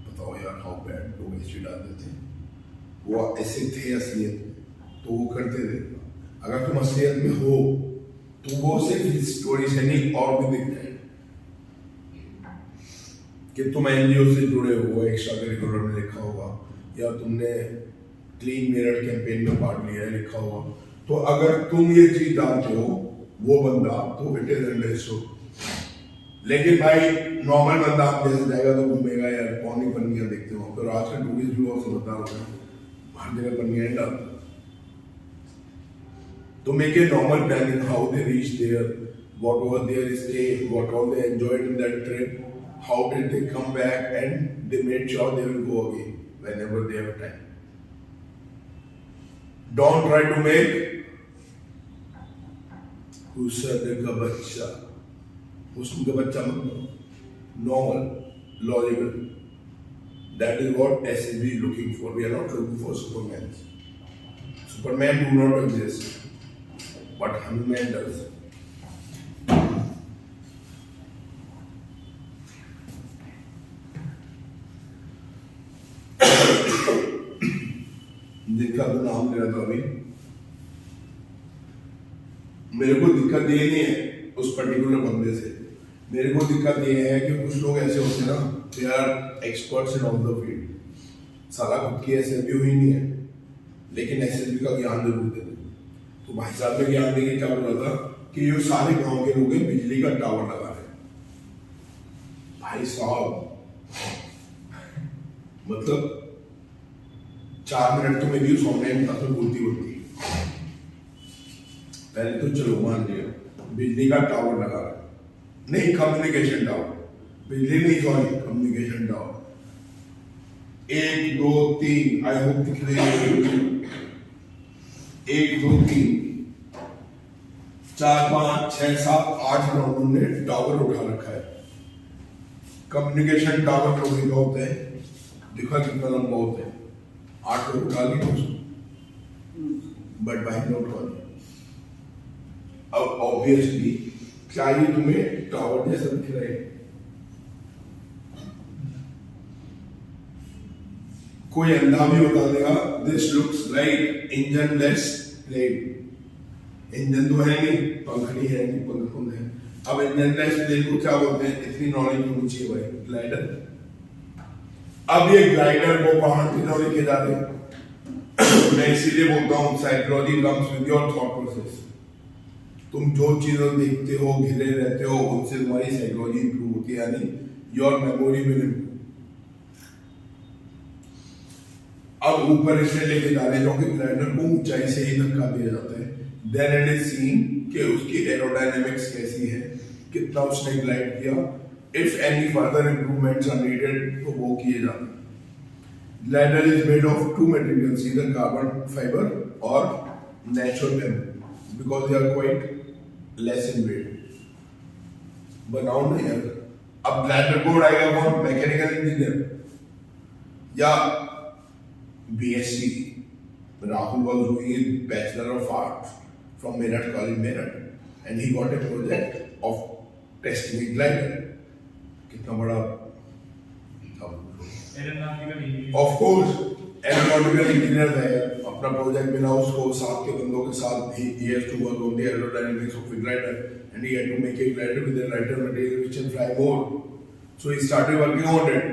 बताओ यार हाउ बैड लोग ऐसे डालते थे। वो ऐसे थे असलियत में, तो वो करते थे। अगर तुम असलियत में हो तो वो सिर्फ स्टोरी से नहीं और भी दिख जाए कि तुम एनजीओ से जुड़े हो, एक्स्ट्रा करिकुलर में लिखा होगा, या तुमने क्लीन मिरर कैंपेन में पार्ट लिया है लिखा होगा। तो अगर तुम ये चीज डालते हो वो बंदा, तो इट इज अंडरस्टूड। लेकिन भाई नॉर्मल बंदा आप जैसे जाएगा तो घूमेगा यार, कौन ही पन्नियां देखते हो। तो आज का टूरिस्ट भी बहुत समझदार हो गया, हर जगह पन्नियां नहीं डालते। तो make a normal planning how they reach there, what was their stay, what all they enjoyed in that trip, how did they come back, and they made sure they will go again whenever they have time. Don't try to make हुस्न का बच्चा, हुस्न का बच्चा मतलब normal, logical. That is what SSB is looking for. We are not looking for Superman. Superman do not exist. But Hanuman does. जिनका तो नाम ले रहा था अभी, मेरे को दिक्कत ये नहीं है उस पर्टिकुलर बंदे से। मेरे को दिक्कत ये है कि कुछ लोग ऐसे होते हैं ना, they are experts in all the field. साला खुद की एसएसबी हुई नहीं है, लेकिन एसएसबी का ज्ञान जरूर देते। तो भाई साहब ने ज्ञान देके क्या बोला था कि ये सारे गांव के लोग बिजली का टावर लगा रहे हैं। भाई साहब मतलब 4 मिनट तो मेरी उस ऑनलाइन क्लास में बोलती पहले तो चलो मान लिया बिजली का टावर लगा रहा है, नहीं कम्युनिकेशन टावर, बिजली नहीं sorry communication tower. 1 2 3 I hope दिख रही है, 1 2 3 4 5 6 7 8 राउंड ने टावर उठा रखा है। कम्युनिकेशन टावर लोहे का होता है, दिखा कितना लंबा होता है, 8 लोग उठा लिए उसको, बट भाई ने उठा लिया। अब ऑब्वियसली क्या ये तुम्हें टावर जैसा दिख रहा है? कोई अंधा भी बता देगा this looks like engineless plane. Engine तो है नहीं, पंख नहीं है, नहीं पंख कौन है। अब इंजन लेस प्लेन को क्या बोलते हैं? इतनी नॉलेज होनी चाहिए भाई, ग्लाइडर। अब ये ग्लाइडर को पहाड़ की तरफ लेके जा रहे हैं। मैं इसीलिए बोलता हूँ psychology comes with your thought process. तुम जो चीजें देखते हो, घिरे रहते हो, उनसे तुम्हारी साइकोलॉजी इंप्रूव होती है, यानी योर मेमोरी विल इंप्रूव। अब ऊपर इसे लेके जा रहे हैं, क्योंकि ग्लाइडर को ऊंचाई से ही धक्का दिया जाता है। देन इट इज सीन कि उसकी एरोडायनेमिक्स कैसी है, कितना उसने ग्लाइड किया। If any further improvements are needed तो वो किए जाते हैं। Glider is made of 2 materials, either carbon fibre और natural bamboo, because they are quite less in weight. बनाओ ना यार। अब ग्लाइडर को उड़ाएगा कौन? मैकेनिकल इंजीनियर या BSc. Rahul was doing his Bachelor of Arts from Meerut College, Meerut, and he got a project of testing a glider. कितना बड़ा? Of course, aeronautical engineer है, अपना प्रोजेक्ट मिला उसको, साथ के बंदों के साथ he has to work on the aerodynamics of a glider, and he had to make a glider with a lighter material which can fly more. So he started working on it.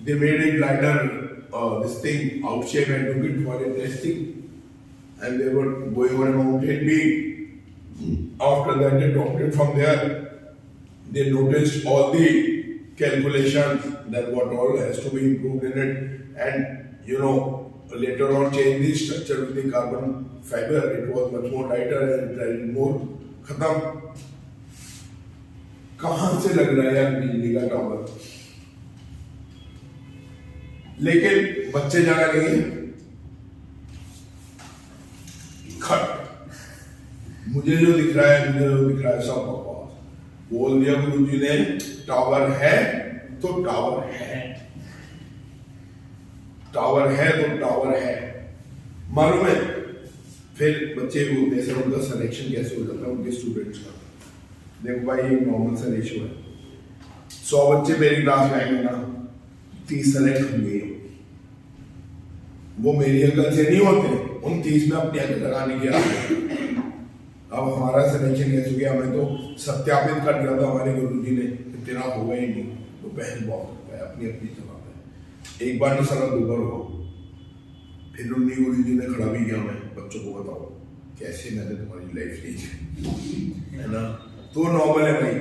They made a glider. This thing out shape and took it for a testing, and they were going on a mountain peak. After that, they dropped it from there. They noticed all the calculations that what all has to be improved in it, and later on change the structure with the carbon fiber. It was much more lighter and more. खत्म। कहाँ से लग रहा है यार बिजली का tower? लेकिन बच्चे जाना नहीं है। खट मुझे जो दिख रहा है सब बकवास। बोल दिया गुरुजी ने, टावर है तो टावर है, टावर है तो टावर है। मालूम है फिर बच्चे बोलते हैं सर उनका सिलेक्शन कैसे हो जाता है उनके स्टूडेंट्स का। देखो भाई ये नॉर्मल सा रेशियो है, 100 बच्चे मेरी क्लास में आएंगे ना, 30 सेलेक्ट होंगे। वो मेरी अकल से नहीं होते, उन 30 में अपनी अकल लगाने की आदत है। अब हमारा सिलेक्शन कैसे हो गया, हमें तो सत्यापित कर दिया था हमारे गुरुजी ने कि तेरा होगा ही नहीं, तो बहन बहुत होता है, अपनी अपनी जवाब है। एक बार नहीं साला 2 बार हुआ। फिर उन्हीं गुरुजी ने खड़ा भी किया, मैं बच्चों को बताओ कैसे मैंने तुम्हारी लाइफ ली है ना। तो नॉर्मल है भाई,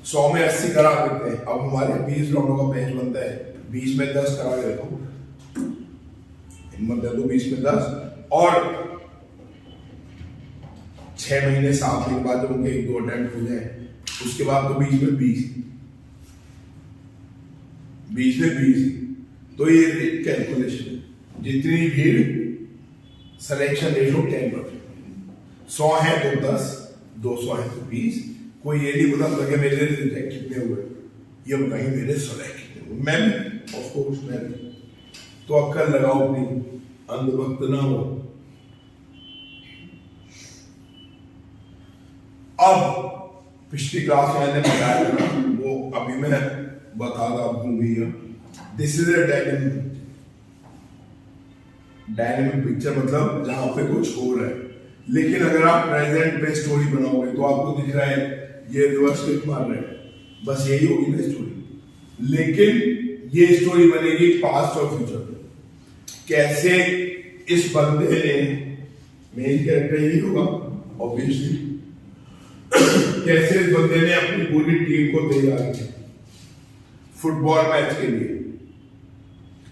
100 में 80 करा देते हैं। अब हमारे 20 राउंडों का बैच बनता है, 20 में 10 करा के देखो, हिम्मत है तो 20 में 10। और 6 महीने 7 महीने बाद जब उनके 1-2 अटेम्प्ट हो जाए, उसके बाद तो 20 में 20, 20 में 20। तो ये कैलकुलेशन है, जितनी भीड़ सिलेक्शन रेशो 10%, 100 है तो 10, 200 है तो 20। कोई ये नहीं बता सकता मेरे रिजेक्ट कितने हुए, ये बताइए मेरे सेलेक्ट कितने हुए। मैं भी ऑफ कोर्स मैं भी। तो अक्कल लगाओ अपनी, अंधभक्त ना हो। अब पिछली क्लास में मैंने बताया था, वो अभी मैं बता रहा भूल गया। This is a dynamic picture, मतलब जहां पे कुछ हो रहा है। लेकिन अगर आप प्रेजेंट पे स्टोरी बनाओगे तो आपको दिख रहा है ये रिवर्स क्लिक मार रहे हैं, बस यही होगी ना स्टोरी। लेकिन ये स्टोरी बनेगी पास्ट और फ्यूचर में। कैसे इस बंदे ने, मेन कैरेक्टर यही होगा ऑब्वियसली, कैसे इस बंदे ने अपनी पूरी टीम को तैयार किया फुटबॉल मैच के लिए।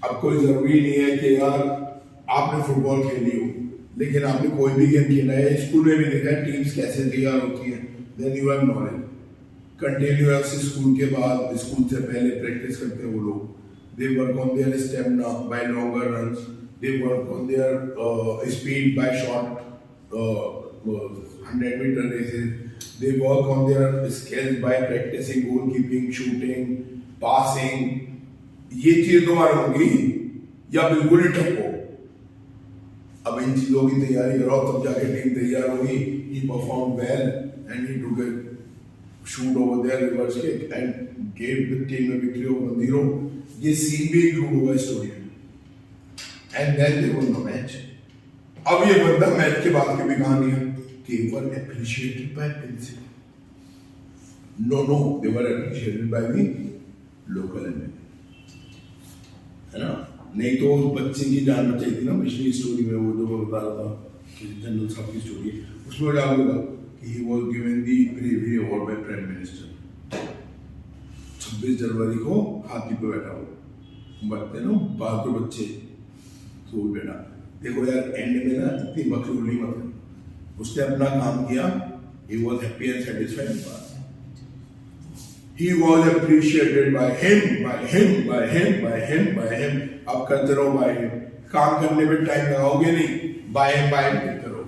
अब कोई जरूरी नहीं है कि यार आपने फुटबॉल खेली हो, लेकिन आपने कोई भी गेम खेला है, स्कूल में भी देखा है टीम्स कैसे तैयार होती हैं, then you have knowledge. Continuous school के बाद, स्कूल से पहले प्रैक्टिस करते हैं वो लोग। They work on their stamina by longer runs, they work on their speed by short 100 metre races, they work on their skills by practising goalkeeping, shooting, passing. ये चीज तुम्हारी होगी या बिल्कुल ही ठप्पो। अब इन चीजों की तैयारी कराओ तब जाके टीम तैयार होगी। He perform well and he took a shoot over there reverse kick and gave the team a victory over 1-0। ये सीन भी इंक्लूड होगा स्टोरी में। And then they won the match. अब ये बंदा मैच के बाद की भी कहानी है, केवल appreciated by principal. No they were appreciated by the local MLA, है ना। नहीं तो उस बच्चे की जान बचाई थी ना पिछली स्टोरी में, वो जो मैं बता रहा था कि जनरल साहब की स्टोरी, उसमें डाल दूंगा कि he was given the bravery award by prime minister. 26 जनवरी को हाथी पे बैठा हो बच्चे ना, बहादुर बच्चे। तो बेटा देखो यार, एंड में ना इतनी बकरूली मत है, उसने अपना काम किया, he was happy and satisfied. He was appreciated by him. अब करते रहो by him। काम करने में टाइम लगाओगे नहीं, by him करते रहो।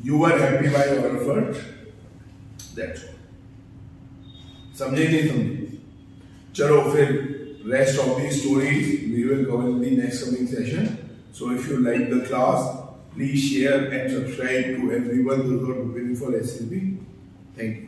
You were happy by your effort, that's all। समझे नहीं समझे? चलो फिर rest of the stories we will cover in the next coming session। So if you like the class, please share and subscribe to everyone who is preparing for SLB। Thank you।